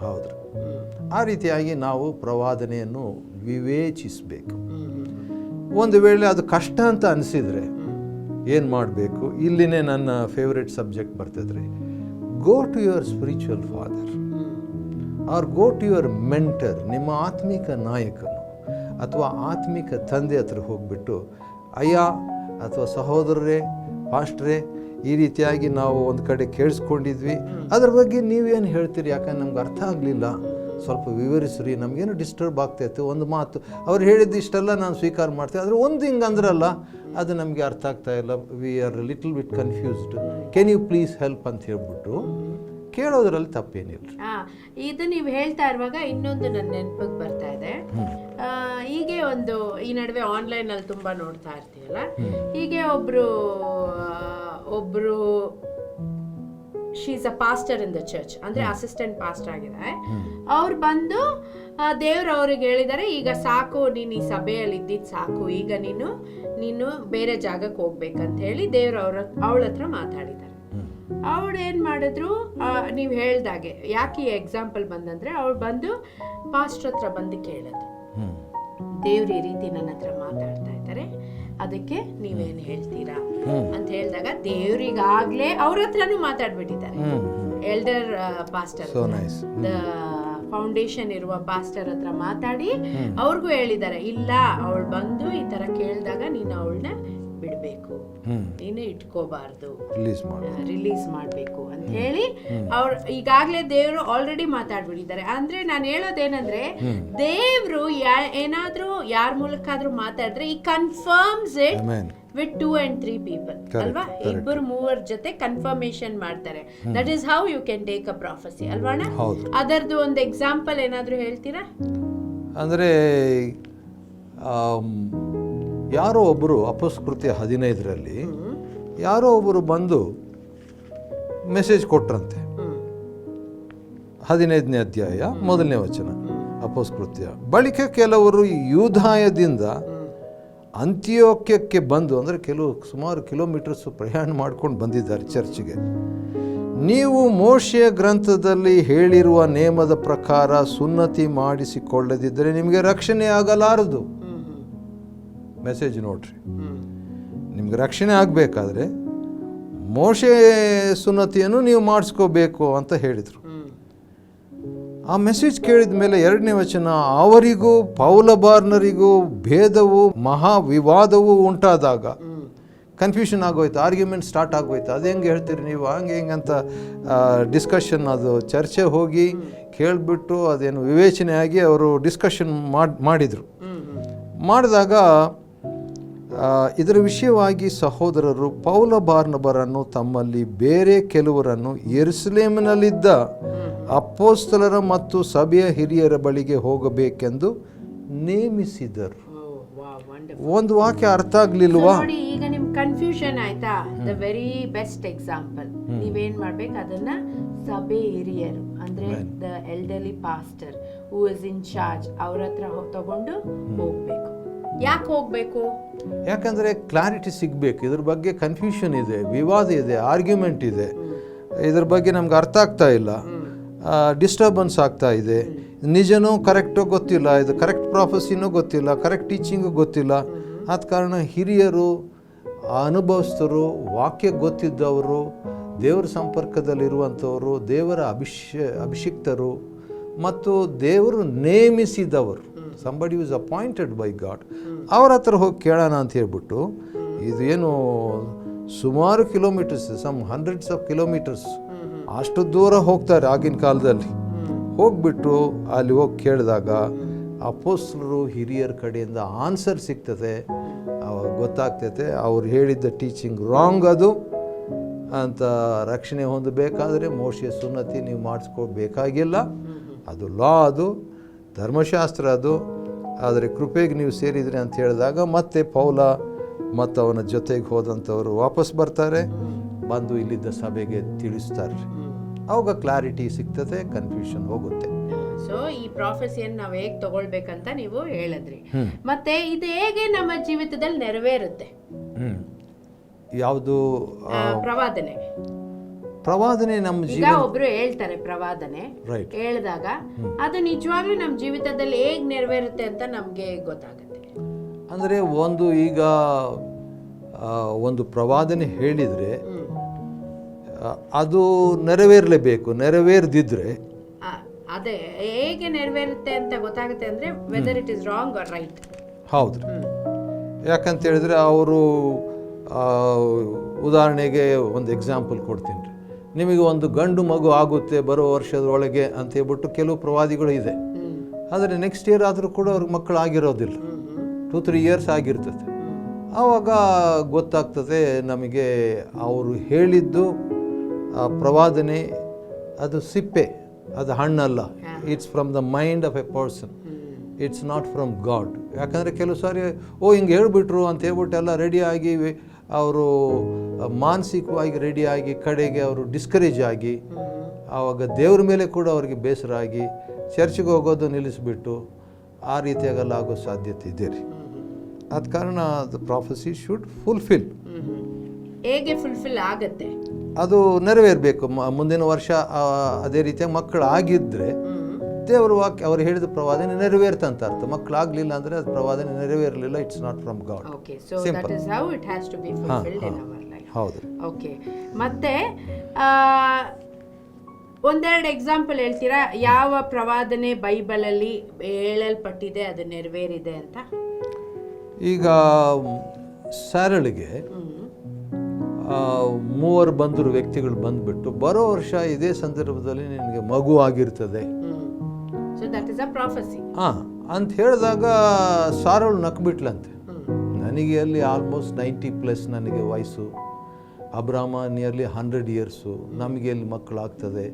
S1: ಹೌದು, ಆ ರೀತಿಯಾಗಿ ನಾವು ಪ್ರವಾದನೆಯನ್ನು ವಿವೇಚಿಸಬೇಕು. ಒಂದು ವೇಳೆ ಅದು ಕಷ್ಟ ಅಂತ ಅನಿಸಿದರೆ ಏನು ಮಾಡಬೇಕು? ಇಲ್ಲಿನೇ ನನ್ನ ಫೇವ್ರೆಟ್ ಸಬ್ಜೆಕ್ಟ್ ಬರ್ತದ್ರಿ. Go to your spiritual father or go to your mentor. ನಿಮ್ಮ ಆತ್ಮಿಕ ನಾಯಕನು ಅಥವಾ ಆತ್ಮಿಕ ತಂದೆ ಹತ್ರ ಹೋಗ್ಬಿಟ್ಟು, ಅಯ್ಯ ಅಥವಾ ಸಹೋದರರೇ, ಪಾಸ್ಟ್ರೇ, ಈ ರೀತಿಯಾಗಿ ನಾವು ಒಂದು ಕಡೆ ಕೇಳಿಸ್ಕೊಂಡಿದ್ವಿ, ಅದ್ರ ಬಗ್ಗೆ ನೀವೇನು ಹೇಳ್ತೀರಿ? ಯಾಕಂದ್ರೆ ನಮ್ಗೆ ಅರ್ಥ ಆಗಲಿಲ್ಲ, ಸ್ವಲ್ಪ ವಿವರಿಸ್ರಿ, ನಮಗೇನು ಡಿಸ್ಟರ್ಬ್ ಆಗ್ತಾಯಿತ್ತು. ಒಂದು ಮಾತು ಅವ್ರು ಹೇಳಿದ್ದು ಇಷ್ಟೆಲ್ಲ ನಾನು ಸ್ವೀಕಾರ ಮಾಡ್ತೇವೆ, ಆದರೆ ಒಂದು ಹಿಂಗೆ ಅಂದ್ರಲ್ಲ, ಅದು ನಮಗೆ ಅರ್ಥ ಆಗ್ತಾ ಇಲ್ಲ, we are little bit confused, can you please help ಅಂತ ಹೇಳ್ಬಿಟ್ಟು ಕೇಳೋದ್ರಲ್ಲಿ ತಪ್ಪೇನಿಲ್ಲ.
S3: ಇದು ನೀವು ಹೇಳ್ತಾ ಇರುವಾಗ ಇನ್ನೊಂದು ನನ್ನ ನೆನಪಿಗೆ ಬರ್ತಾ ಇದೆ. ಹೀಗೆ ಒಂದು ಈ ನಡುವೆ ಆನ್ಲೈನ್ ಅಲ್ಲಿ ತುಂಬಾ ನೋಡ್ತಾ ಇರ್ತೀವಲ್ಲ, ಹೀಗೆ ಒಬ್ರು she's a pastor in the church, ಅಂದ್ರೆ ಅಸಿಸ್ಟೆಂಟ್ ಪಾಸ್ಟರ್ ಆಗಿದ್ದಾರೆ. ಅವ್ರು ಬಂದು ದೇವ್ರು ಅವ್ರಿಗೆ ಹೇಳಿದ್ದಾರೆ, ಈಗ ಸಾಕು, ನೀನು ಈ ಸಭೆಯಲ್ಲಿ ಇದ್ದಿದ್ದು ಸಾಕು, ಈಗ ನೀನು ಬೇರೆ ಜಾಗಕ್ಕೆ ಹೋಗ್ಬೇಕಂತ ಹೇಳಿ ದೇವ್ರು ಅವಳ ಹತ್ರ ಮಾತಾಡಿದ್ದಾರೆ. ಅವಳು ಏನು ಮಾಡಿದ್ರು, ನೀವು ಹೇಳ್ದಾಗೆ, ಯಾಕೆ ಈ ಎಕ್ಸಾಂಪಲ್ ಬಂದಂದ್ರೆ, ಅವಳು ಬಂದು ಪಾಸ್ಟರ್ ಹತ್ರ ಬಂದು ಕೇಳಿದ್ರು, ದೇವ್ರು ಈ ರೀತಿ ನನ್ನ ಹತ್ರ ಮಾತಾಡ್ತಾ ಇದ್ದಾರೆ, ಅದಕ್ಕೆ ನೀವೇನು ಹೇಳ್ತೀರಾ ಅಂತ ಹೇಳಿದಾಗ, ದೇವ್ರಿಗಾಗ್ಲೇ ಅವ್ರ ಹತ್ರನೂ ಮಾತಾಡ್ಬಿಟ್ಟಿದ್ದಾರೆ. ಎಲ್ಡರ್ ಪಾಸ್ಟರ್, ಫೌಂಡೇಶನ್ ಇರುವ ಪಾಸ್ಟರ್ ಹತ್ರ ಮಾತಾಡಿ ಅವ್ರಿಗೂ ಹೇಳಿದ್ದಾರೆ, ಇಲ್ಲ ಅವಳು ಬಂದು ಈ ತರ ಕೇಳಿದಾಗ ನೀನು ಅವಳನ್ನ ಬಿಡಬೇಕು, ನೀನು ಇಟ್ಕೋಬಾರ್ದು, ರಿಲೀಸ್ ಮಾಡಬೇಕು ಅಂತ ಹೇಳಿ ಅವ್ರು ಈಗಾಗಲೇ ದೇವರು ಆಲ್ರೆಡಿ ಮಾತಾಡ್ಬಿಟ್ಟಿದ್ದಾರೆ. ಅಂದ್ರೆ ನಾನು ಹೇಳೋದೇನಂದ್ರೆ, ದೇವ್ರು ಏನಾದ್ರೂ ಯಾರ ಮೂಲಕ ಆದ್ರೂ ಮಾತಾಡಿದ್ರೆ ಈ confirms it with 2 and 3 people ಅಲ್ವಾ? 2-3 ಜೊತೆ ಕನ್ಫರ್ಮೇಶನ್ ಮಾಡ್ತಾರೆ. That is how you can take a prophecy ಅಲ್ವಾ? ಅದರದ್ದು ಒಂದು ಎಕ್ಸಾಂಪಲ್ ಏನಾದ್ರೂ ಹೇಳ್ತೀರಾ?
S1: ಅಂದರೆ ಯಾರೋ ಒಬ್ಬರು ಅಪೊಸ್ತಲಕೃತ್ಯ 15ರಲ್ಲಿ ಯಾರೋ ಒಬ್ಬರು ಬಂದು ಮೆಸೇಜ್ ಕೊಟ್ರಂತೆ. 15ನೇ ಅಧ್ಯಾಯ 1ನೇ ವಚನ ಅಪೊಸ್ತಲಕೃತ್ಯ. ಬಳಿಕ ಕೆಲವರು ಯೂದಾಯದಿಂದ ಅಂತಿಯೋಕ್ಯಕ್ಕೆ ಬಂದು, ಅಂದರೆ ಸುಮಾರು ಕಿಲೋಮೀಟರ್ಸ್ ಪ್ರಯಾಣ ಮಾಡ್ಕೊಂಡು ಬಂದಿದ್ದಾರೆ ಚರ್ಚ್ಗೆ. ನೀವು ಮೋಶೆಯ ಗ್ರಂಥದಲ್ಲಿ ಹೇಳಿರುವ ನೇಮದ ಪ್ರಕಾರ ಸುನ್ನತಿ ಮಾಡಿಸಿಕೊಳ್ಳದಿದ್ದರೆ ನಿಮಗೆ ರಕ್ಷಣೆ ಆಗಲಾರದು. ಮೆಸೇಜ್ ನೋಡ್ರಿ, ನಿಮ್ಗೆ ರಕ್ಷಣೆ ಆಗಬೇಕಾದ್ರೆ ಮೋಶೆ ಸುನ್ನತಿಯನ್ನು ನೀವು ಮಾಡಿಸ್ಕೋಬೇಕು ಅಂತ ಹೇಳಿದರು. ಆ ಮೆಸೇಜ್ ಕೇಳಿದ ಮೇಲೆ 2ನೇ ವಚನ, ಅವರಿಗೂ ಪೌಲಬಾರ್ನರಿಗೂ ಭೇದವೂ ಮಹಾ ವಿವಾದವೂ ಉಂಟಾದಾಗ, ಕನ್ಫ್ಯೂಷನ್ ಆಗೋಯ್ತು, ಆರ್ಗ್ಯುಮೆಂಟ್ ಸ್ಟಾರ್ಟ್ ಆಗೋಯ್ತು. ಅದು ಹೆಂಗೆ ಹೇಳ್ತೀರಿ ನೀವು, ಹಂಗೆ ಹಿಂಗಂತ ಡಿಸ್ಕಷನ್, ಅದು ಚರ್ಚೆ ಹೋಗಿ ಕೇಳಿಬಿಟ್ಟು ಅದೇನು ವಿವೇಚನೆ ಆಗಿ ಅವರು ಡಿಸ್ಕಷನ್ ಮಾಡಿದರು. ಮಾಡಿದಾಗ ಇದರ ವಿಷಯವಾಗಿ ಸಹೋದರರು ಪೌಲ ಬಾರ್ನಬರನ್ನು ತಮ್ಮಲ್ಲಿ ಬೇರೆ ಕೆಲವರನ್ನು ಯೆರೂಸಲೇಮಿನಲ್ಲಿದ್ದ ಅಪೊಸ್ತಲರ ಮತ್ತು ಸಭೆಯ ಹಿರಿಯರ ಬಳಿಗೆ ಹೋಗಬೇಕೆಂದು ನೇಮಿಸಿದರು. ಒಂದು ವಾಕ್ಯ ಅರ್ಥ ಆಗ್ಲಿಲ್ವಾ?
S3: ಈಗ ನಿಮ್ ಕನ್ಫ್ಯೂಷನ್ ಆಯ್ತಾ? ದ ವೆರಿ ಬೆಸ್ಟ್ ಎಕ್ಸಾಂಪಲ್, ನೀವೇನ್ ಮಾಡ್ಬೇಕು, ಅದನ್ನ ಸಭೆ ಹಿರಿಯರು ಅಂದ್ರೆ the elderly pastor who is in charge ಅವ್ರ ಹತ್ರ ತಗೊಂಡು ಹೋಗ್ಬೇಕು. ಯಾಕೆ ಹೋಗ್ಬೇಕು?
S1: ಯಾಕಂದ್ರೆ ಕ್ಲಾರಿಟಿ ಸಿಗಬೇಕು. ಇದ್ರ ಬಗ್ಗೆ ಕನ್ಫ್ಯೂಷನ್ ಇದೆ, ವಿವಾದ ಇದೆ, ಆರ್ಗ್ಯುಮೆಂಟ್ ಇದೆ, ಇದ್ರ ಬಗ್ಗೆ ನಮ್ಗೆ ಅರ್ಥ ಆಗ್ತಾ ಇಲ್ಲ, ಡಿಸ್ಟರ್ಬೆನ್ಸ್ ಆಗ್ತಾ ಇದೆ, ನಿಜನೋ ಕರೆಕ್ಟೋ ಗೊತ್ತಿಲ್ಲ, ಇದು ಕರೆಕ್ಟ್ ಪ್ರಾಫೆಸಿನೂ ಗೊತ್ತಿಲ್ಲ, ಕರೆಕ್ಟ್ ಟೀಚಿಂಗು ಗೊತ್ತಿಲ್ಲ. ಆದ ಕಾರಣ ಹಿರಿಯರು, ಅನುಭವಸ್ಥರು, ವಾಕ್ಯ ಗೊತ್ತಿದ್ದವರು, ದೇವರ ಸಂಪರ್ಕದಲ್ಲಿರುವಂಥವರು, ದೇವರ ಅಭಿಷಿಕ್ತರು ಮತ್ತು ದೇವರು ನೇಮಿಸಿದವರು, somebody was appointed by God, ಅವ್ರ ಹತ್ರ ಹೋಗಿ ಕೇಳೋಣ ಅಂತ ಹೇಳ್ಬಿಟ್ಟು, ಇದು ಏನು ಸುಮಾರು kilometres, some hundreds of kilometres ಅಷ್ಟು ದೂರ ಹೋಗ್ತಾರೆ ಆಗಿನ ಕಾಲದಲ್ಲಿ. ಹೋಗ್ಬಿಟ್ಟು ಅಲ್ಲಿ ಹೋಗಿ ಕೇಳಿದಾಗ ಅಪೋಸ್ತಲರು ಹಿರಿಯರ ಕಡೆಯಿಂದ ಆನ್ಸರ್ ಸಿಗ್ತದೆ, ಅವಾಗ ಗೊತ್ತಾಗ್ತೈತೆ ಅವ್ರು ಹೇಳಿದ್ದ ಟೀಚಿಂಗ್ ರಾಂಗ್ ಅದು ಅಂತ. ರಕ್ಷಣೆ ಹೊಂದಬೇಕಾದ್ರೆ ಮೋಶೆಯ ಸುನ್ನತಿ ನೀವು ಮಾಡಿಸ್ಕೋಬೇಕಾಗಿಲ್ಲ, ಅದು ಲಾ, ಅದು ಧರ್ಮಶಾಸ್ತ್ರ ಅದು. ಆದರೆ ಕೃಪೆಗೆ ನೀವು ಸೇರಿದ್ರಿ ಅಂತ ಹೇಳಿದಾಗ ಮತ್ತೆ ಪೌಲ ಮತ್ತು ಅವನ ಜೊತೆಗೆ ಹೋದಂಥವರು ವಾಪಸ್ ಬರ್ತಾರೆ, ಬಂದು ಇಲ್ಲಿದ್ದ ಸಭೆಗೆ ತಿಳಿಸ್ತಾರೆ. ಅವಾಗ ಕ್ಲಾರಿಟಿ ಸಿಗ್ತದೆ, ಕನ್ಫ್ಯೂಷನ್ ಹೋಗುತ್ತೆ.
S3: ಸೊ ಈ ಪ್ರಾಫೆಸಿಯನ್ನು ನಾವು ಹೇಗೆ ತಗೊಳ್ಬೇಕಂತ ನೀವು ಹೇಳಿದ್ರಿ. ಮತ್ತೆ ಇದು ಹೇಗೆ ನಮ್ಮ ಜೀವಿತದಲ್ಲಿ ನೆರವೇರುತ್ತೆ?
S1: ಯಾವುದು
S3: ಪ್ರವಾದನೆ.
S1: ಪ್ರವಾದನೆ ನಮ್ಮ
S3: ಈಗ ಒಬ್ರು ಹೇಳ್ತಾರೆ ಪ್ರವಾದನೆ ಹೇಳಿದಾಗ ಅದು ನಿಜವಾಗ್ಲೂ ನಮ್ಮ ಜೀವಿತದಲ್ಲಿ ಹೇಗೆ ನೆರವೇರುತ್ತೆ ಅಂತ ನಮ್ಗೆ ಗೊತ್ತಾಗುತ್ತೆ.
S1: ಅಂದರೆ ಈಗ ಒಂದು ಪ್ರವಾದನೆ ಹೇಳಿದರೆ ಅದು ನೆರವೇರಲೇಬೇಕು. ನೆರವೇರದಿದ್ರೆ
S3: ಅದೇ ಹೇಗೆ ನೆರವೇರುತ್ತೆ ಅಂತ ಗೊತ್ತಾಗುತ್ತೆ ಅಂದರೆ whether it is wrong or right.
S1: ಹೌದು. ಯಾಕಂತ ಹೇಳಿದ್ರೆ ಅವರು ಉದಾಹರಣೆಗೆ ಒಂದು ಎಕ್ಸಾಂಪಲ್ ಕೊಡ್ತೀನಿ ರೀ. ನಿಮಗೆ ಒಂದು ಗಂಡು ಮಗು ಆಗುತ್ತೆ ಬರೋ ವರ್ಷದೊಳಗೆ ಅಂತ ಹೇಳ್ಬಿಟ್ಟು ಕೆಲವು ಪ್ರವಾದಿಗಳು ಇದೆ. ಆದರೆ ನೆಕ್ಸ್ಟ್ ಇಯರ್ ಆದರೂ ಕೂಡ ಅವ್ರಿಗೆ ಮಕ್ಕಳು ಆಗಿರೋದಿಲ್ಲ, 2-3 years ಆಗಿರ್ತದೆ. ಆವಾಗ ಗೊತ್ತಾಗ್ತದೆ ನಮಗೆ ಅವರು ಹೇಳಿದ್ದು ಪ್ರವಾದನೆ ಅದು ಸಿಪ್ಪೆ, ಅದು ಹಣ್ಣಲ್ಲ. It's from the mind of a person, it's not from God. ಯಾಕಂದರೆ ಕೆಲವು ಸಾರಿ ಹಿಂಗೆ ಹೇಳ್ಬಿಟ್ರು ಅಂತ ಹೇಳ್ಬಿಟ್ಟು ಎಲ್ಲ ರೆಡಿಯಾಗಿ ಅವರು ಮಾನಸಿಕವಾಗಿ ರೆಡಿಯಾಗಿ ಕಡೆಗೆ ಅವರು ಡಿಸ್ಕರೇಜ್ ಆಗಿ ಆವಾಗ ದೇವ್ರ ಮೇಲೆ ಕೂಡ ಅವ್ರಿಗೆ ಬೇಸರ ಆಗಿ ಚರ್ಚ್ಗೆ ಹೋಗೋದು ನಿಲ್ಲಿಸ್ಬಿಟ್ಟು ಆ ರೀತಿಯಾಗೆಲ್ಲ ಆಗೋ ಸಾಧ್ಯತೆ ಇದೆ ರೀ. ಆದ ಕಾರಣ ದ ಪ್ರಾಫೆಸಿ ಶುಡ್ ಫುಲ್ಫಿಲ್.
S3: ಹೇಗೆ ಫುಲ್ಫಿಲ್ ಆಗುತ್ತೆ?
S1: ಅದು ನೆರವೇರಬೇಕು. ಮುಂದಿನ ವರ್ಷ ಅದೇ ರೀತಿಯಾಗಿ ಮಕ್ಕಳು ಆಗಿದ್ದರೆ ದೇವರ ವಾಕ್ಯ ಅವ್ರು ಹೇಳಿದ ಪ್ರವಾದನೆ ನೆರವೇರ್ತಂತ ಅರ್ಥ. ಮಕ್ಕಳಾಗಲಿಲ್ಲ ಅಂದರೆ ಅದು ಪ್ರವಾದನೆ ನೆರವೇರಲಿಲ್ಲ, it's not from God.
S3: Okay, so that is how it has to be fulfilled in our life.
S1: ಹೌದು.
S3: ಓಕೆ, ಮತ್ತೆ ಒಂದೆರಡು ಎಕ್ಸಾಂಪಲ್ ಹೇಳ್ತೀರಾ? ಯಾವ ಪ್ರವಾದನೆ ಬೈಬಲಲ್ಲಿ ಹೇಳಲ್ಪಟ್ಟಿದೆ ಅದು ನೆರವೇರಿದೆ ಅಂತ?
S1: ಈಗ ಸ್ಯಾರಳಿಗೆ 3 ಬಂದರು ವ್ಯಕ್ತಿಗಳು ಬಂದುಬಿಟ್ಟು ಬರೋ ವರ್ಷ ಇದೇ ಸಂದರ್ಭದಲ್ಲಿ ನಿನಗೆ ಮಗು ಆಗಿರ್ತದೆ ಅಂತ ಹೇಳಿದಾಗ ಸಾರಳು ನಕ್ಬಿಟ್ಲಂತೆ. ನನಗೆ ಅಲ್ಲಿ ಆಲ್ಮೋಸ್ಟ್ 90+ ನನಗೆ ವಯಸ್ಸು, ಅಬ್ರಾಮ ನಿಯರ್ಲಿ 100 years, ನಮಗೆ ಎಲ್ಲಿ ಮಕ್ಕಳಾಗ್ತದೆ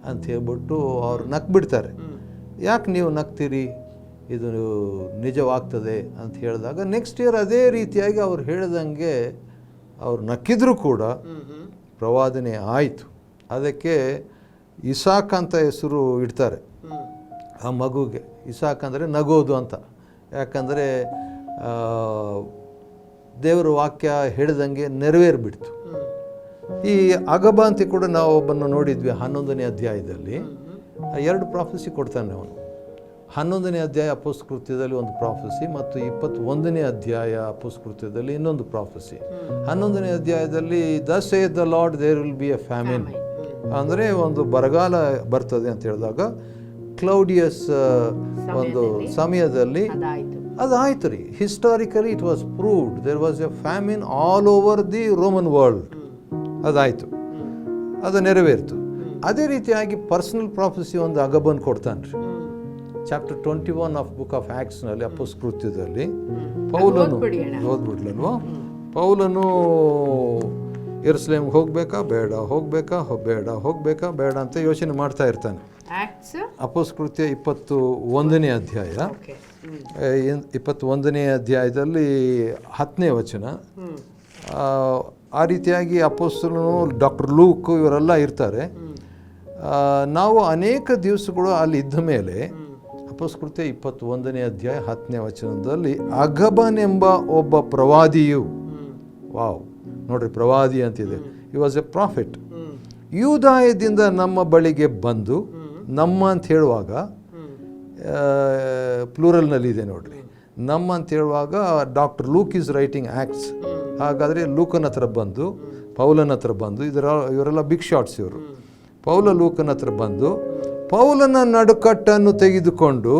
S1: ಅಂತ ಹೇಳ್ಬಿಟ್ಟು ಅವ್ರು ನಕ್ಬಿಡ್ತಾರೆ. ಯಾಕೆ ನೀವು ನಗ್ತೀರಿ, ಇದು ನಿಜವಾಗ್ತದೆ ಅಂತ ಹೇಳಿದಾಗ ನೆಕ್ಸ್ಟ್ ಇಯರ್ ಅದೇ ರೀತಿಯಾಗಿ ಅವ್ರು ಹೇಳ್ದಂಗೆ ಅವ್ರು ನಕ್ಕಿದ್ರು ಕೂಡ ಪ್ರವಾದನೆ ಆಯಿತು. ಅದಕ್ಕೆ ಇಸಾಕ್ ಅಂತ ಹೆಸರು ಇಡ್ತಾರೆ ಆ ಮಗುಗೆ. ಇಸಾಕ್ ಅಂದರೆ ನಗೋದು ಅಂತ. ಯಾಕಂದರೆ ದೇವರ ವಾಕ್ಯ ಹೇಳಿದಂಗೆ ನೆರವೇರಿಬಿಡ್ತು. ಈ ಅಗಬಾಂತಿ ಕೂಡ ನಾವು ಒಬ್ಬನ್ನು ನೋಡಿದ್ವಿ 11ನೇ ಅಧ್ಯಾಯದಲ್ಲಿ. 2 ಪ್ರಾಫೆಸಿ ಕೊಡ್ತಾನೆ ಅವನು. 11ನೇ ಅಧ್ಯಾಯ ಅಪೊಸ್ತಲಕೃತ್ಯದಲ್ಲಿ ಒಂದು ಪ್ರಾಫೆಸಿ ಮತ್ತು 21ನೇ ಅಧ್ಯಾಯ ಅಪೊಸ್ತಲಕೃತ್ಯದಲ್ಲಿ ಇನ್ನೊಂದು ಪ್ರಾಫೆಸಿ. 11ನೇ ಅಧ್ಯಾಯದಲ್ಲಿ thus saith the Lord there will be a famine, ಅಂದರೆ ಒಂದು ಬರಗಾಲ ಬರ್ತದೆ ಅಂತ ಹೇಳಿದಾಗ ಕ್ಲೌಡಿಯಸ್ ಒಂದು ಸಮಯದಲ್ಲಿ ಅದಾಯ್ತು ರೀ. Historically it was proved there was a famine all over the Roman world. ಅದಾಯಿತು, ಅದು ನೆರವೇರಿತು. ಅದೇ ರೀತಿಯಾಗಿ ಪರ್ಸನಲ್ ಪ್ರಾಫೆಸಿ ಒಂದು ಅಗಬನ್ ಕೊಡ್ತಾನೆ ರೀ. ಚಾಪ್ಟರ್ 21 ಆಫ್ ಬುಕ್ ಆಫ್ ಆ್ಯಕ್ಟ್ಸ್ನಲ್ಲಿ ಅಪೊಸ್ತಲಕೃತ್ಯದಲ್ಲಿ ಪೌಲನು ಓದ್ಬಿಡ್ಲಲ್ವ, ಪೌಲನು ಯೆರೂಸಲೇಮ್ಗೆ ಹೋಗಬೇಕಾ ಬೇಡ, ಹೋಗಬೇಕಾ ಬೇಡ ಅಂತ ಯೋಚನೆ ಮಾಡ್ತಾ ಇರ್ತಾನೆ. ಅಪೊಸ್ತಲಕೃತ್ಯ 21ನೇ ಅಧ್ಯಾಯ 21ನೇ ಅಧ್ಯಾಯದಲ್ಲಿ 10ನೇ ವಚನ. ಆ ರೀತಿಯಾಗಿ ಅಪೊಸ್ತಲನು ಡಾಕ್ಟರ್ ಲೂಕ್ ಇವರೆಲ್ಲ ಇರ್ತಾರೆ. ನಾವು ಅನೇಕ ದಿವಸಗಳು ಅಲ್ಲಿ ಇದ್ದ ಮೇಲೆ ಅಪೊಸ್ತಲಕೃತ್ಯ 21ನೇ ಅಧ್ಯಾಯ 10ನೇ ವಚನದಲ್ಲಿ ಅಗಬನೆಂಬ ಒಬ್ಬ ಪ್ರವಾದಿಯು, ವಾವ್ ನೋಡ್ರಿ ಪ್ರವಾದಿ ಅಂತಿದೆ, ಹಿ ವಾಸ್ ಎ ಪ್ರಾಫಿಟ್, ಯೂದಾಯದಿಂದ ನಮ್ಮ ಬಳಿಗೆ ಬಂದು, ನಮ್ಮ ಅಂತ ಹೇಳುವಾಗ ಪ್ಲೂರಲ್ನಲ್ಲಿದೆ ನೋಡ್ರಿ, ನಮ್ಮ ಅಂತ ಹೇಳುವಾಗ doctor luke is writing acts. ಹಾಗಾದರೆ ಲೂಕನ ಹತ್ರ ಬಂದು ಪೌಲನ ಹತ್ರ ಬಂದು ಇವರೆಲ್ಲ ಬಿಗ್ ಶಾಟ್ಸ್ ಇವರು. ಪೌಲ ಲೂಕನ ಹತ್ರ ಬಂದು ಪೌಲನ ನಡುಕಟ್ಟನ್ನು ತೆಗೆದುಕೊಂಡು,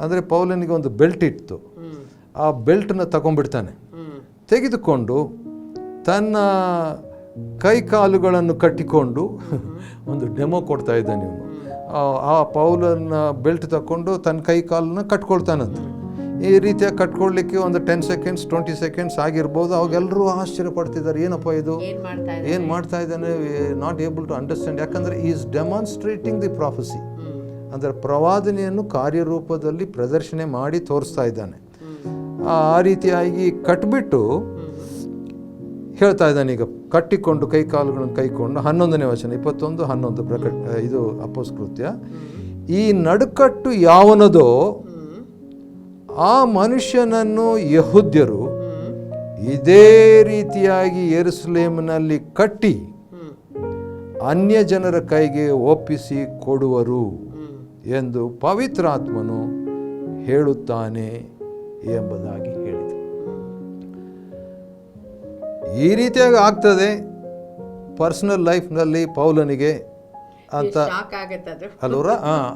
S1: ಅಂದರೆ ಪೌಲನಿಗೆ ಒಂದು ಬೆಲ್ಟ್ ಇತ್ತು, ಆ ಬೆಲ್ಟನ್ನು ತಗೊಂಡ್ಬಿಡ್ತಾನೆ. ತೆಗೆದುಕೊಂಡು ತನ್ನ ಕೈ ಕಾಲುಗಳನ್ನು ಕಟ್ಟಿಕೊಂಡು ಒಂದು ಡೆಮೋ ಕೊಡ್ತಾ ಇದ್ದಾನೆ ಇವನು. ಆ ಪೌಲನ ಬೆಲ್ಟ್ ತಗೊಂಡು ತನ್ನ ಕೈ ಕಾಲನ್ನ ಕಟ್ಕೊಳ್ತಾನಂತೆ. ಈ ರೀತಿಯಾಗಿ ಕಟ್ಕೊಳ್ಲಿಕ್ಕೆ ಒಂದು 10 seconds 20 seconds ಆಗಿರ್ಬೋದು. ಅವಾಗೆಲ್ಲರೂ ಆಶ್ಚರ್ಯ ಪಡ್ತಿದ್ದಾರೆ, ಏನಪ್ಪ ಇದು, ಏನು ಮಾಡ್ತಾ ಇದ್ದಾನೆ, ನಾಟ್ ಏಬಲ್ ಟು ಅಂಡರ್ಸ್ಟ್ಯಾಂಡ್. ಯಾಕಂದರೆ ಈಸ್ ಡೆಮಾನ್ಸ್ಟ್ರೇಟಿಂಗ್ ದಿ ಪ್ರಾಫೆಸಿ, ಅಂದರೆ ಪ್ರವಾದನೆಯನ್ನು ಕಾರ್ಯರೂಪದಲ್ಲಿ ಪ್ರದರ್ಶನೆ ಮಾಡಿ ತೋರಿಸ್ತಾ ಇದ್ದಾನೆ. ಆ ರೀತಿಯಾಗಿ ಕಟ್ಬಿಟ್ಟು ಹೇಳ್ತಾ ಇದ್ದಾನೆ. ಈಗ ಕಟ್ಟಿಕೊಂಡು ಕೈ ಕಾಲುಗಳನ್ನು ಕೈಕೊಂಡು 11ನೇ ವಚನ 21-11 ಇದು ಅಪೊಸ್ತಲಕೃತ್ಯ. ಈ ನಡುಕಟ್ಟು ಯಾವನದೋ ಆ ಮನುಷ್ಯನನ್ನು ಯೆಹೂದ್ಯರು ಇದೇ ರೀತಿಯಾಗಿ ಯೆರೂಸಲೇಮಿನಲ್ಲಿ ಕಟ್ಟಿ ಅನ್ಯ ಜನರ ಕೈಗೆ ಒಪ್ಪಿಸಿ ಕೊಡುವರು ಎಂದು ಪವಿತ್ರಾತ್ಮನು ಹೇಳುತ್ತಾನೆ ಎಂಬುದಾಗಿ ಹೇಳಿದ. ಈ ರೀತಿಯಾಗಿ ಆಗ್ತದೆ ಪರ್ಸನಲ್ ಲೈಫ್ನಲ್ಲಿ ಪೌಲನಿಗೆ ಅಂತ ಅಲ್ವರ.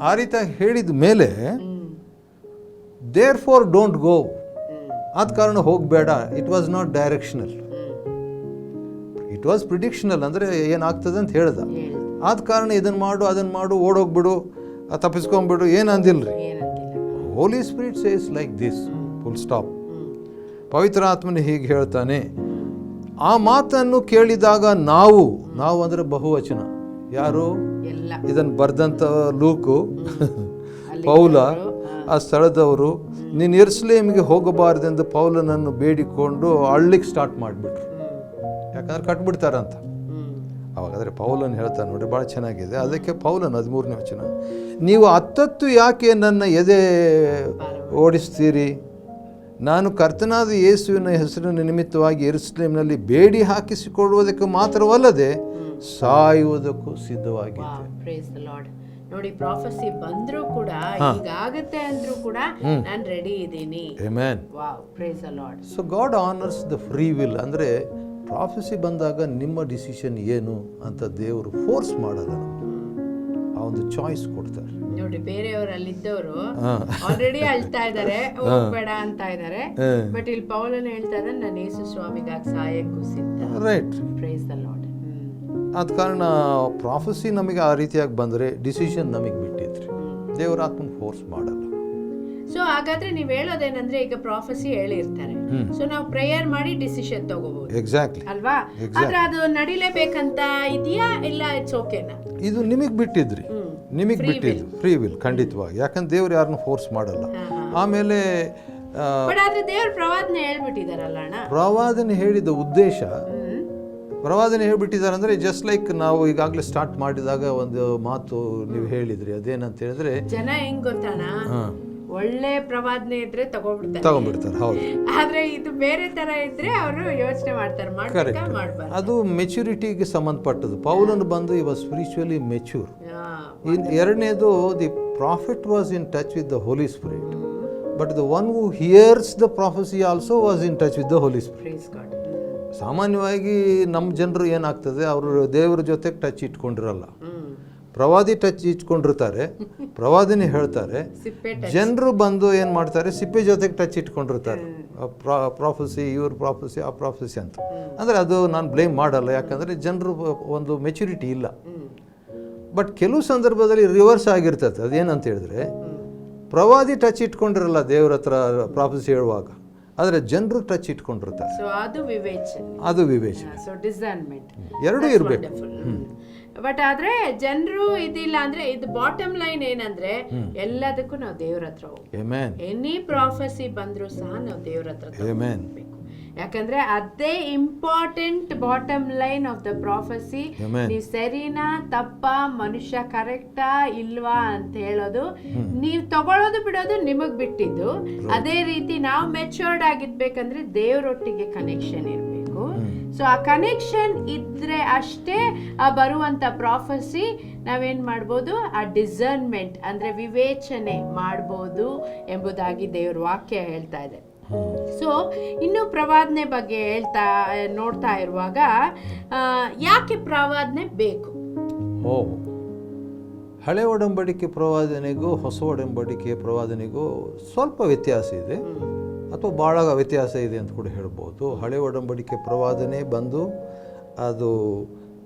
S1: ಆ ರೀತಿಯಾಗಿ ಹೇಳಿದ ಮೇಲೆ ದೇರ್ ಫಾರ್ ಡೋಂಟ್ ಗೋ, ಆದ ಕಾರಣ ಹೋಗಬೇಡ. It was not directional, it was predictional, ಅಂದರೆ ಏನಾಗ್ತದೆ ಅಂತ ಹೇಳ್ದ. ಆದ ಕಾರಣ ಇದನ್ನು ಮಾಡು ಅದನ್ನು ಮಾಡು ಓಡೋಗ್ಬಿಡು ತಪ್ಪಿಸ್ಕೊಂಡ್ಬಿಡು ಏನು ಅಂದಿಲ್ರಿ. Holy Spirit says like this, full stop. ಪವಿತ್ರ ಆತ್ಮನ ಹೀಗೆ ಹೇಳ್ತಾನೆ. ಆ ಮಾತನ್ನು ಕೇಳಿದಾಗ ನಾವು ಅಂದರೆ ಬಹುವಚನ, ಯಾರು ಇದನ್ನು ಬರ್ದಂಥ ಲೂಕು, ಪೌಲ, ಆ ಸ್ಥಳದವರು, ನೀನು ಯೆರೂಸಲೇಮಿಗೆ ಹೋಗಬಾರ್ದೆಂದು ಪೌಲನನ್ನು ಬೇಡಿಕೊಂಡು ಅಳ್ಳಿಕ್ಕೆ ಸ್ಟಾರ್ಟ್ ಮಾಡಿಬಿಟ್ರು. ಯಾಕಂದ್ರೆ ಕಟ್ಬಿಡ್ತಾರಂತ. ಅವಾಗಾದರೆ ಪೌಲನ್ ಹೇಳ್ತಾನೆ ನೋಡಿ, ಭಾಳ ಚೆನ್ನಾಗಿದೆ. ಅದಕ್ಕೆ ಪೌಲನ್ 13ನೇ ವಚನ, ನೀವು ಹತ್ತತ್ತು ಯಾಕೆ ನನ್ನ ಎದೆ ಓಡಿಸ್ತೀರಿ? ನಾನು ಕರ್ತನಾದ ಯೇಸುವಿನ ಹೆಸರಿನ ನಿಮಿತ್ತವಾಗಿ ಯೆರೂಸಲೇಮಿನಲ್ಲಿ ಬೇಡಿ ಹಾಕಿಸಿಕೊಳ್ಳುವುದಕ್ಕೆ ಮಾತ್ರವಲ್ಲದೆ ಸಾಯುವುದಕ್ಕೂ ಸಿದ್ಧವಾಗಿದ್ದೆ.
S3: ನೋಡಿ, ಪ್ರಾಫೆಸಿ ಬಂದ್ರೂ ಕೂಡ, ಹೀಗಾಗುತ್ತೆ ಅಂದ್ರೂ ಕೂಡ ನಾನು ರೆಡಿ ಇದ್ದೀನಿ. Amen. Wow, praise the Lord.
S1: So God honours the free will. ಅಂದರೆ ಪ್ರಾಫೆಸಿ ಬಂದಾಗ ನಿಮ್ಮ ಡಿಸಿಷನ್ ಏನು ಅಂತ ದೇವರು ಫೋರ್ಸ್ ಮಾಡಲ್ಲ, ಆ ಒಂದು ಚಾಯ್ಸ್ ಕೊಡ್ತಾರೆ.
S3: ನೋಡಿ, ಬೇರೆಯವರಲ್ಲಿದ್ದವರು ಆಲ್ರೆಡಿ ಅಳ್ತಾ ಇದ್ದಾರೆ, ಹೋಗ್ಬೇಡ ಅಂತ ಇದ್ದಾರೆ. ಬಟ್ ಇಲ್ಲಿ ಪೌಲನ ಹೇಳ್ತಾ ಇದ್ದಾನೆ, ನಾನು ಯೇಸು ಸ್ವಾಮಿಗಾಗಿ ಸಾಯಕ್ಕೂ ಸಿದ್ಧ.
S1: Right,
S3: praise the Lord.
S1: ಆದ ಕಾರಣ ಪ್ರಾಫೆಸಿ ನಮಗೆ ಆ ರೀತಿಯಾಗಿ ಬಂದರೆ ಡಿಸಿಷನ್ ನಮಗೆ ಬಿಟ್ಟಿದ್ರಿ, ದೇವರ ಆತ್ಮನ ಫೋರ್ಸ್ ಮಾಡಲ್ಲ.
S3: ಸೊ ಹಾಗಾದ್ರೆ ನೀವು ಹೇಳೋದೇನಂದ್ರೆ, ಈಗ ಪ್ರಾಫೆಸಿ ಹೇಳಿರ್ತಾರೆ, ಸೊ ನಾವು ಪ್ರೇಯರ್ ಮಾಡಿ ಡಿಸಿಷನ್ ತಗೋಬಹುದು.
S1: ಎಕ್ಸಾಕ್ಟ್ಲಿ
S3: ಅಲ್ವಾ? ಆದ್ರೆ ಅದು ನಡಿಲೇಬೇಕಂತ ಇದೆಯಾ, ಇಲ್ಲ ಇಟ್ಸ್ ಓಕೆನಾ?
S1: ಇದು ನಿಮಗೆ ಬಿಟ್ಟಿದ್ರಿ, ನಿಮಗೆ ಬಿಟ್ಟಿದ್ದು ಫ್ರೀ ವಿಲ್, ಖಂಡಿತವಾಗಿ. ಯಾಕಂದ್ರೆ ದೇವ್ರು ಯಾರನ್ನು ಫೋರ್ಸ್ ಮಾಡಲ್ಲ. ಆಮೇಲೆ
S3: ದೇವ್ರ ಪ್ರವಾದನೆ ಹೇಳ್ಬಿಟ್ಟಿದಾರಲ್ಲ ಅಣ್ಣ.
S1: ಪ್ರವಾದನೆ ಹೇಳಿದ ಉದ್ದೇಶ, ಪ್ರವಾದನೆ ಹೇಳ್ಬಿಟ್ಟಿದ್ದಾರೆ ಅಂದರೆ ಜಸ್ಟ್ ಲೈಕ್ ನಾವು ಈಗಾಗಲೇ ಸ್ಟಾರ್ಟ್ ಮಾಡಿದಾಗ ಒಂದು ಮಾತು ನೀವು ಹೇಳಿದ್ರಿ, ಅದೇನಂತ ಹೇಳಿದ್ರೆ,
S3: ಜನ ಹೆಂಗ್ ಗೊತ್ತಾನ, ಒಳ್ಳೆ ಪ್ರವಾದನೆ ಇದ್ರೆ
S1: ತಗೊಂಡ್ಬಿಡ್ತಾರೆ. ಹೌದು.
S3: ಆದ್ರೆ ಇದು ಬೇರೆ ತರ ಇದ್ರೆ ಅವರು ಯೋಚನೆ ಮಾಡ್ತಾರೆ, ಮಾಡ್ಬಾರ್ದು.
S1: ಅದು ಮೆಚುರಿಟಿಗೆ ಸಂಬಂಧಪಟ್ಟದ್ದು. ಪೌಲನು ಬಂದು ಈ ವಾಸ್ ಸ್ಪಿರಿಚುವಲಿ ಮೆಚೂರ್. ಎರಡನೇದು, the prophet was in touch with the Holy Spirit, but the one who hears the prophecy also was in touch with the Holy Spirit. ಸಾಮಾನ್ಯವಾಗಿ ನಮ್ಮ ಜನರು ಏನಾಗ್ತದೆ, ಅವರು ದೇವರ ಜೊತೆಗೆ ಟಚ್ ಇಟ್ಕೊಂಡಿರಲ್ಲ. ಪ್ರವಾದಿ ಟಚ್ ಇಟ್ಕೊಂಡಿರ್ತಾರೆ, ಪ್ರವಾದಿನೇ ಹೇಳ್ತಾರೆ. ಜನರು ಬಂದು ಏನು ಮಾಡ್ತಾರೆ, ಸಿಪ್ಪೆ ಜೊತೆಗೆ ಟಚ್ ಇಟ್ಕೊಂಡಿರ್ತಾರೆ. ಪ್ರಾಫೆಸಿ, ಇವ್ರ ಪ್ರಾಫೆಸಿ, ಆ ಪ್ರಾಫೆಸಿ ಅಂತ. ಅಂದರೆ ಅದು ನಾನು ಬ್ಲೇಮ್ ಮಾಡಲ್ಲ, ಯಾಕಂದರೆ ಜನರು ಒಂದು ಮೆಚುರಿಟಿ ಇಲ್ಲ. ಬಟ್ ಕೆಲವು ಸಂದರ್ಭದಲ್ಲಿ ರಿವರ್ಸ್ ಆಗಿರ್ತದೆ. ಅದೇನಂತ ಹೇಳಿದ್ರೆ, ಪ್ರವಾದಿ ಟಚ್ ಇಟ್ಕೊಂಡಿರಲ್ಲ ದೇವ್ರ ಹತ್ರ ಪ್ರಾಫೆಸಿ ಹೇಳುವಾಗ, ಆದರೆ ಜನರು ಟಚ್ ಇಟ್ಕೊಂಡಿರ್ತಾರೆ. ಅದು ವಿವೇಚನೆ, ಎರಡೂ ಇರಬೇಕು.
S3: ಬಟ್ ಆದ್ರೆ ಜನರು ಇದಿಲ್ಲ ಅಂದ್ರೆ, ಇದು ಬಾಟಮ್ ಲೈನ್ ಏನಂದ್ರೆ, ಎಲ್ಲದಕ್ಕೂ ನಾವು ದೇವ್ರ ಹತ್ರ ಹೋಗ್ಬೇಕು. ಎನಿ ಪ್ರಾಫೆಸಿ ಬಂದ್ರು ಸಹ ನಾವು ದೇವ್ರ ಹತ್ರ ಹೋಗ್ಬೇಕು. ಯಾಕಂದ್ರೆ ಅದೇ important bottom line of the prophecy. ನೀವು ಸರಿನಾ ತಪ್ಪಾ, ಮನುಷ್ಯ ಕರೆಕ್ಟಾ ಇಲ್ವಾ ಅಂತ ಹೇಳೋದು, ನೀವು ತಗೊಳ್ಳೋದು ಬಿಡೋದು ನಿಮಗ್ ಬಿಟ್ಟಿದ್ದು. ಅದೇ ರೀತಿ ನಾವು ಮೆಚೂರ್ಡ್ ಆಗಿರ್ಬೇಕಂದ್ರೆ ದೇವ್ರೊಟ್ಟಿಗೆ ಕನೆಕ್ಷನ್ ಇರಬೇಕು. ಸೊ ಆ ಕನೆಕ್ಷನ್ ಇದ್ರೆ ಅಷ್ಟೇ ಆ ಬರುವಂಥ ಪ್ರಾಫೆಸಿ ನಾವೇನು ಮಾಡ್ಬೋದು, ಆ ಡಿಸರ್ನ್ಮೆಂಟ್ ಅಂದರೆ ವಿವೇಚನೆ ಮಾಡ್ಬೋದು ಎಂಬುದಾಗಿ ದೇವ್ರ ವಾಕ್ಯ ಹೇಳ್ತಾ ಇದೆ. ಸೊ ಇನ್ನು ಪ್ರವಾದನೆ ಬಗ್ಗೆ ನೋಡ್ತಾ ಇರುವಾಗ ಯಾಕೆ ಪ್ರವಾದನೆ ಬೇಕು?
S1: ಹಳೆ ಒಡಂಬಡಿಕೆ ಪ್ರವಾದನೆಗೂ ಹೊಸ ಒಡಂಬಡಿಕೆ ಪ್ರವಾದನೆಗೂ ಸ್ವಲ್ಪ ವ್ಯತ್ಯಾಸ ಇದೆ, ಅಥವಾ ಭಾಳ ವ್ಯತ್ಯಾಸ ಇದೆ ಅಂತ ಕೂಡ ಹೇಳ್ಬೋದು. ಹಳೆ ಒಡಂಬಡಿಕೆ ಪ್ರವಾದನೆ ಬಂದು ಅದು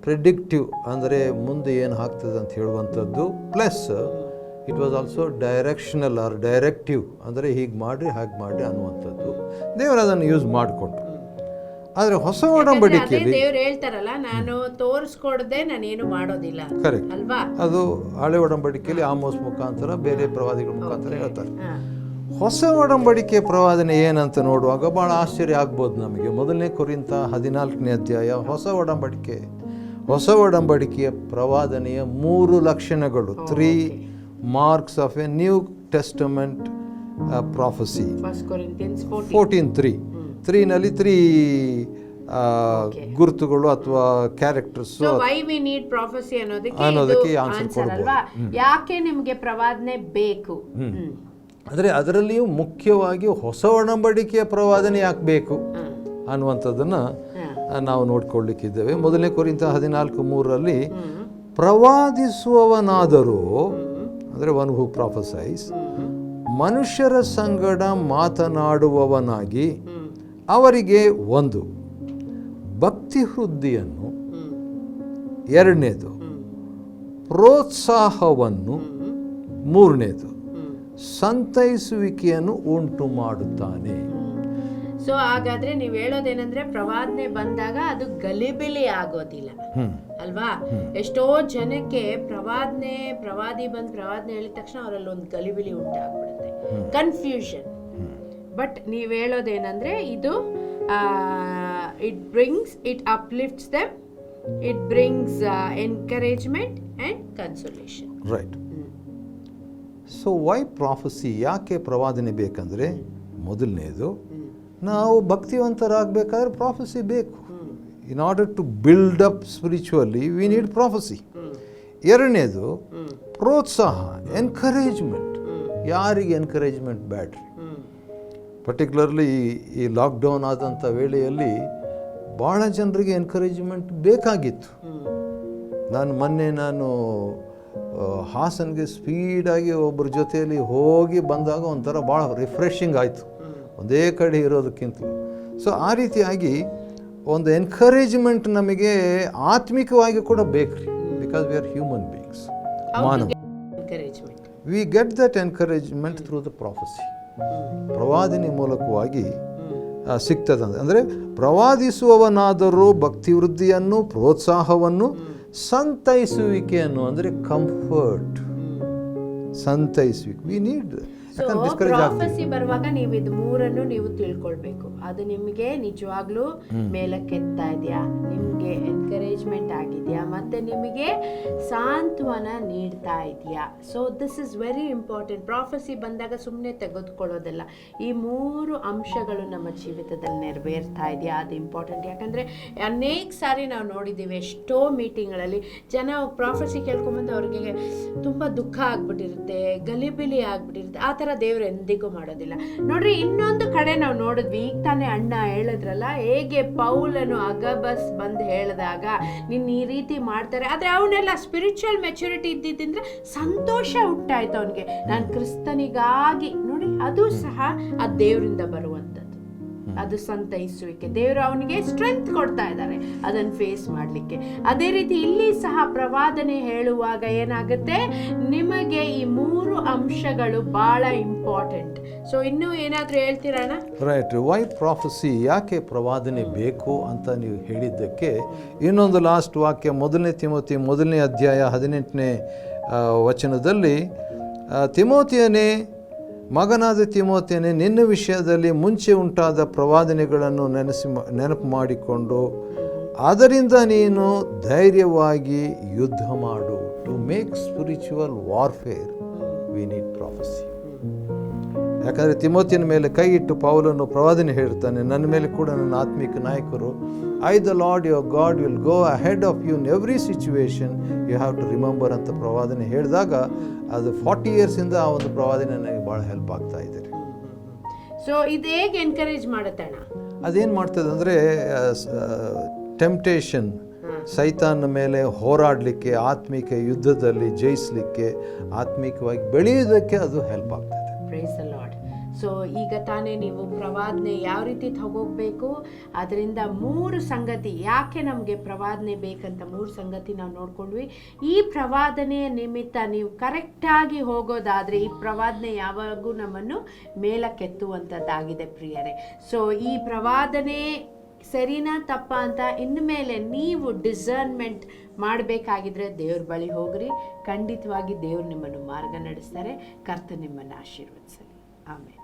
S1: ಪ್ರಿಡಿಕ್ಟಿವ್, ಅಂದರೆ ಮುಂದೆ ಏನು ಆಗ್ತದೆ ಅಂತ ಹೇಳುವಂಥದ್ದು, plus it was also directional or directive, ಅಂದರೆ ಹೀಗೆ ಮಾಡಿರಿ ಹಾಗೆ ಮಾಡಿರಿ ಅನ್ನುವಂಥದ್ದು. ದೇವರು ಅದನ್ನು ಯೂಸ್ ಮಾಡಿಕೊಂಡ್ರು. ಆದರೆ ಹೊಸ ಒಡಂಬಡಿಕೆಯಲ್ಲಿ
S3: ದೇವ್ರು ಹೇಳ್ತಾರಲ್ಲ, ನಾನು ತೋರಿಸ್ಕೊಡದೆ ನಾನೇನು ಮಾಡೋದಿಲ್ಲ,
S1: ಕರೆಕ್ಟ್
S3: ಅಲ್ವಾ?
S1: ಅದು ಹಳೆ ಒಡಂಬಡಿಕೆಯಲ್ಲಿ ಆಮೋಸ್ ಮುಖಾಂತರ, ಬೇರೆ ಪ್ರವಾದಿಗಳ ಮುಖಾಂತರ ಹೇಳ್ತಾರೆ. ಹೊಸ ಒಡಂಬಡಿಕೆ ಪ್ರವಾದನೆ ಏನಂತ ನೋಡುವಾಗ ಭಾಳ ಆಶ್ಚರ್ಯ ಆಗ್ಬೋದು ನಮಗೆ. 1 ಕೊರಿಂಥ 14ನೇ ಅಧ್ಯಾಯ ಹೊಸ ಒಡಂಬಡಿಕೆಯ ಪ್ರವಾದನೆಯ 3 ಲಕ್ಷಣಗಳು, 3 marks of a New Testament prophecy.
S3: 1 Corinthians
S1: 14:3 3ನಲ್ಲಿ 3 ಗುರುತುಗಳು ಅಥವಾ characters.
S3: Why we need prophecy ಅನ್ನೋದಕ್ಕೆ ಆನ್ಸರ್ ಅಲ್ವಾ? ಯಾಕೆ ನಿಮಗೆ ಪ್ರವಾದನೆ ಬೇಕು?
S1: ಅಂದರೆ ಅದರಲ್ಲಿಯೂ ಮುಖ್ಯವಾಗಿ ಹೊಸ ಒಡಂಬಡಿಕೆಯ ಪ್ರವಾದನೆ ಯಾಕೆ ಬೇಕು ಅನ್ನುವಂಥದ್ದನ್ನು ನಾವು ನೋಡ್ಕೊಳ್ಳಿಕ್ಕಿದ್ದೇವೆ. 1 ಕೊರಿಂಥ 14:3 ಪ್ರವಾದಿಸುವವನಾದರೂ, ಅಂದರೆ ಒನ್ ಹೂ ಪ್ರಾಫೆಸೈಸ್, ಮನುಷ್ಯರ ಸಂಗಡ ಮಾತನಾಡುವವನಾಗಿ ಅವರಿಗೆ 1 ಭಕ್ತಿ ವೃದ್ಧಿಯನ್ನು, 2ನೇದು ಪ್ರೋತ್ಸಾಹವನ್ನು, 3ನೇದು ಸಂತೈಸುವಿಕೆಯನ್ನು ಉಂಟು ಮಾಡುತ್ತಾನೆ.
S3: ಸೊ ಹಾಗಾದ್ರೆ ನೀವು ಹೇಳೋದೇನಂದ್ರೆ ಪ್ರವಾದನೆ ಬಂದಾಗ ಅದು ಗಲಿಬಿಲಿ ಆಗೋದಿಲ್ಲ ಅಲ್ವಾ? ಎಷ್ಟೋ ಜನಕ್ಕೆ ಪ್ರವಾದಿ ಬಂದು ಪ್ರವಾದನೆ ಹೇಳಿದ ತಕ್ಷಣ ಅವರಲ್ಲಿ ಒಂದು ಗಲಿಬಿಲಿ ಉಂಟಾಗ್ಬಿಡುತ್ತೆ, ಕನ್ಫ್ಯೂಷನ್. ಬಟ್ ನೀವು ಹೇಳೋದೇನಂದ್ರೆ ಇದು it uplifts them, it brings encouragement and consolation.
S1: Right. So why prophecy, ಯಾಕೆ ಪ್ರವಾದನೆ ಬೇಕಂದರೆ, ಮೊದಲನೇದು ನಾವು ಭಕ್ತಿವಂತರಾಗಬೇಕಾದ್ರೆ ಪ್ರಾಫೆಸಿ ಬೇಕು. In order to build up spiritually we need prophecy. 2ನೇದು ಪ್ರೋತ್ಸಾಹ, ಎನ್ಕರೇಜ್ಮೆಂಟ್. ಯಾರಿಗೆ ಎನ್ಕರೇಜ್ಮೆಂಟ್ ಬ್ಯಾಡ್ರಿ? ಪರ್ಟಿಕ್ಯುಲರ್ಲಿ ಈ ಲಾಕ್ಡೌನ್ ಆದಂಥ ವೇಳೆಯಲ್ಲಿ ಭಾಳ ಜನರಿಗೆ ಎನ್ಕರೇಜ್ಮೆಂಟ್ ಬೇಕಾಗಿತ್ತು. ನಾನು ಹಾಸನ್ಗೆ ಸ್ಪೀಡಾಗಿ ಒಬ್ಬರ ಜೊತೆಯಲ್ಲಿ ಹೋಗಿ ಬಂದಾಗ ಒಂಥರ ಭಾಳ ರಿಫ್ರೆಶಿಂಗ್ ಆಯಿತು, ಒಂದೇ ಕಡೆ ಇರೋದಕ್ಕಿಂತಲೂ. ಸೊ ಆ ರೀತಿಯಾಗಿ ಒಂದು ಎನ್ಕರೇಜ್ಮೆಂಟ್ ನಮಗೆ ಆತ್ಮಿಕವಾಗಿ ಕೂಡ ಬೇಕ್ರಿ, because we are human beings, ಮಾನವ. We get that encouragement through the prophecy. ಪ್ರವಾದನೆ ಮೂಲಕವಾಗಿ ಸಿಗ್ತದೆ. ಅಂದರೆ ಪ್ರವಾದಿಸುವವನಾದರೂ ಭಕ್ತಿ ವೃದ್ಧಿಯನ್ನು, ಪ್ರೋತ್ಸಾಹವನ್ನು, ಸಂತೈಸುವಿಕೆಯನ್ನು, ಅಂದರೆ ಕಂಫರ್ಟ್, ಸಂತೈಸುವಿಕೆ. ವಿ ನೀಡ್
S3: ಪ್ರಾಫೆಸಿ ಬರುವಾಗ ನೀವು ಇದು 3 ನೀವು ತಿಳ್ಕೊಳ್ಬೇಕು. ಅದು ನಿಮಗೆ ನಿಜವಾಗ್ಲೂ ಮೇಲಕ್ಕೆತ್ತಾ ಇದೆಯಾ, ನಿಮಗೆ ಎನ್ಕರೇಜ್ಮೆಂಟ್ ಆಗಿದೆಯಾ, ಮತ್ತೆ ನಿಮಗೆ ಸಾಂತ್ವನ ನೀಡ್ತಾ ಇದೆಯಾ. So this is very important. Prophecy ಬಂದಾಗ ಸುಮ್ಮನೆ ತೆಗೆದುಕೊಳ್ಳೋದಲ್ಲ, ಈ 3 ಅಂಶಗಳು ನಮ್ಮ ಜೀವಿತದಲ್ಲಿ ನೆರವೇರ್ತಾ ಇದೆಯಾ, ಅದು ಇಂಪಾರ್ಟೆಂಟ್. ಯಾಕಂದರೆ ಅನೇಕ ಸಾರಿ ನಾವು ನೋಡಿದ್ದೀವಿ, ಎಷ್ಟೋ ಮೀಟಿಂಗ್ಗಳಲ್ಲಿ ಜನ ಪ್ರಾಫೆಸಿ ಕೇಳ್ಕೊಂಬಂದು ಅವ್ರಿಗೆ ತುಂಬ ದುಃಖ ಆಗ್ಬಿಟ್ಟಿರುತ್ತೆ, ಗಲಿಬಿಲಿ ಆಗ್ಬಿಟ್ಟಿರುತ್ತೆ. ಆ ಥರ ದೇವರು ಎಂದಿಗೂ ಮಾಡೋದಿಲ್ಲ. ನೋಡ್ರಿ, ಇನ್ನೊಂದು ಕಡೆ ನಾವು ನೋಡಿದ್ವಿ, ಈಗ ತಾನೇ ಅಣ್ಣ ಹೇಳಿದ್ರಲ್ಲ, ಹೇಗೆ ಪೌಲನು ಅಗಬಸ್ ಬಂದು ಹೇಳಿದಾಗ ನಿನ್ನ ಈ ರೀತಿ ಮಾಡ್ತಾರೆ, ಆದರೆ ಅವನೆಲ್ಲ ಸ್ಪಿರಿಚುವಲ್ ಮೆಚುರಿಟಿ ಇದ್ದಿದ್ದಂದ್ರೆ ಸಂತೋಷ ಉಂಟಾಯ್ತು ಅವನಿಗೆ. ನಾನು ಕ್ರಿಸ್ತನಿಗಾಗಿ, ನೋಡಿ ಅದು ಸಹ ಆ ದೇವರಿಂದ ಬರುವಂಥದ್ದು, ಅದು ಸಂತೈಸುವಿಕೆ. ದೇವರು ಅವನಿಗೆ ಸ್ಟ್ರೆಂತ್ ಕೊಡ್ತಾ ಇದ್ದಾರೆ ಅದನ್ನು ಫೇಸ್ ಮಾಡಲಿಕ್ಕೆ. ಅದೇ ರೀತಿ ಇಲ್ಲಿ ಸಹ ಪ್ರವಾದನೆ ಹೇಳುವಾಗ ಏನಾಗುತ್ತೆ, ನಿಮಗೆ ಈ 3 ಅಂಶಗಳು ಬಹಳ ಇಂಪಾರ್ಟೆಂಟ್. ಸೊ ಇನ್ನೂ ಏನಾದರೂ ಹೇಳ್ತೀರಣ್ಣ?
S1: ರೈಟ್. ವೈ ಪ್ರಾಫೆಸಿ, ಯಾಕೆ ಪ್ರವಾದನೆ ಬೇಕು ಅಂತ ನೀವು ಹೇಳಿದ್ದಕ್ಕೆ ಇನ್ನೊಂದು ಲಾಸ್ಟ್ ವಾಕ್ಯ, 1 ತಿಮೋತಿ 1ನೇ ಅಧ್ಯಾಯ 18ನೇ ವಚನದಲ್ಲಿ, ತಿಮೋತಿಯನೇ, ಮಗನಾದ ತಿಮೋತಿಯನೇ, ನಿನ್ನ ವಿಷಯದಲ್ಲಿ ಮುಂಚೆ ಉಂಟಾದ ಪ್ರವಾದನೆಗಳನ್ನು ನೆನಪು ಮಾಡಿಕೊಂಡು ಅದರಿಂದ ನೀನು ಧೈರ್ಯವಾಗಿ ಯುದ್ಧ ಮಾಡು. To make spiritual warfare we need prophecy. ಯಾಕಂದರೆ ತಿಮೋತಿಯನ ಮೇಲೆ ಕೈ ಇಟ್ಟು ಪೌಲನು ಪ್ರವಾದನೆ ಹೇಳ್ತಾನೆ, ನನ್ನ ಮೇಲೆ ಕೂಡ ನನ್ನ ಆತ್ಮಿಕ ನಾಯಕರು, I the Lord your God will go ahead of you in every situation, you have to remember ಅಂತ ಪ್ರವಾದನೆ ಹೇಳಿದಾಗ ಅದು 40 ಇಯರ್ಸಿಂದ ಆ ಒಂದು ಪ್ರವಾದನೆ ನನಗೆ ಭಾಳ ಹೆಲ್ಪ್ ಆಗ್ತಾ ಇದೆ.
S3: ಸೊ ಇದು ಹೇಗೆ ಎನ್ಕರೇಜ್ ಮಾಡುತ್ತೆ ಅಣ್ಣ?
S1: ಅದೇನು ಮಾಡ್ತದೆ ಅಂದರೆ ಟೆಂಪ್ಟೇಷನ್, ಸೈತಾನ ಮೇಲೆ ಹೋರಾಡಲಿಕ್ಕೆ, ಆತ್ಮಿಕ ಯುದ್ಧದಲ್ಲಿ ಜಯಿಸಲಿಕ್ಕೆ, ಆತ್ಮಿಕವಾಗಿ ಬೆಳೆಯೋದಕ್ಕೆ ಅದು ಹೆಲ್ಪ್ ಆಗ್ತದೆ.
S3: Praise the lord. ಸೊ ಈಗ ತಾನೇ ನೀವು ಪ್ರವಾದನೆ ಯಾವ ರೀತಿ ತಗೋಬೇಕು, ಅದರಿಂದ 3 ಸಂಗತಿ, ಯಾಕೆ ನಮಗೆ ಪ್ರವಾದನೆ ಬೇಕಂತ 3 ಸಂಗತಿ ನಾವು ನೋಡ್ಕೊಂಡ್ವಿ. ಈ ಪ್ರವಾದನೆಯ ನಿಮಿತ್ತ ನೀವು ಕರೆಕ್ಟಾಗಿ ಹೋಗೋದಾದರೆ ಈ ಪ್ರವಾದನೆ ಯಾವಾಗೂ ನಮ್ಮನ್ನು ಮೇಲಕ್ಕೆತ್ತುವಂಥದ್ದಾಗಿದೆ ಪ್ರಿಯರೇ. ಸೊ ಈ ಪ್ರವಾದನೆ ಸರಿನಾ ತಪ್ಪ ಅಂತ ಇನ್ಮೇಲೆ ನೀವು ಡಿಸರ್ನ್ಮೆಂಟ್ ಮಾಡಬೇಕಾಗಿದ್ರೆ ದೇವ್ರ ಬಳಿ ಹೋಗ್ರಿ. ಖಂಡಿತವಾಗಿ ದೇವ್ರು ನಿಮ್ಮನ್ನು ಮಾರ್ಗ ನಡೆಸ್ತಾರೆ. ಕರ್ತನು ನಿಮ್ಮನ್ನು ಆಶೀರ್ವದಿಸಲಿ. ಆಮೇಲೆ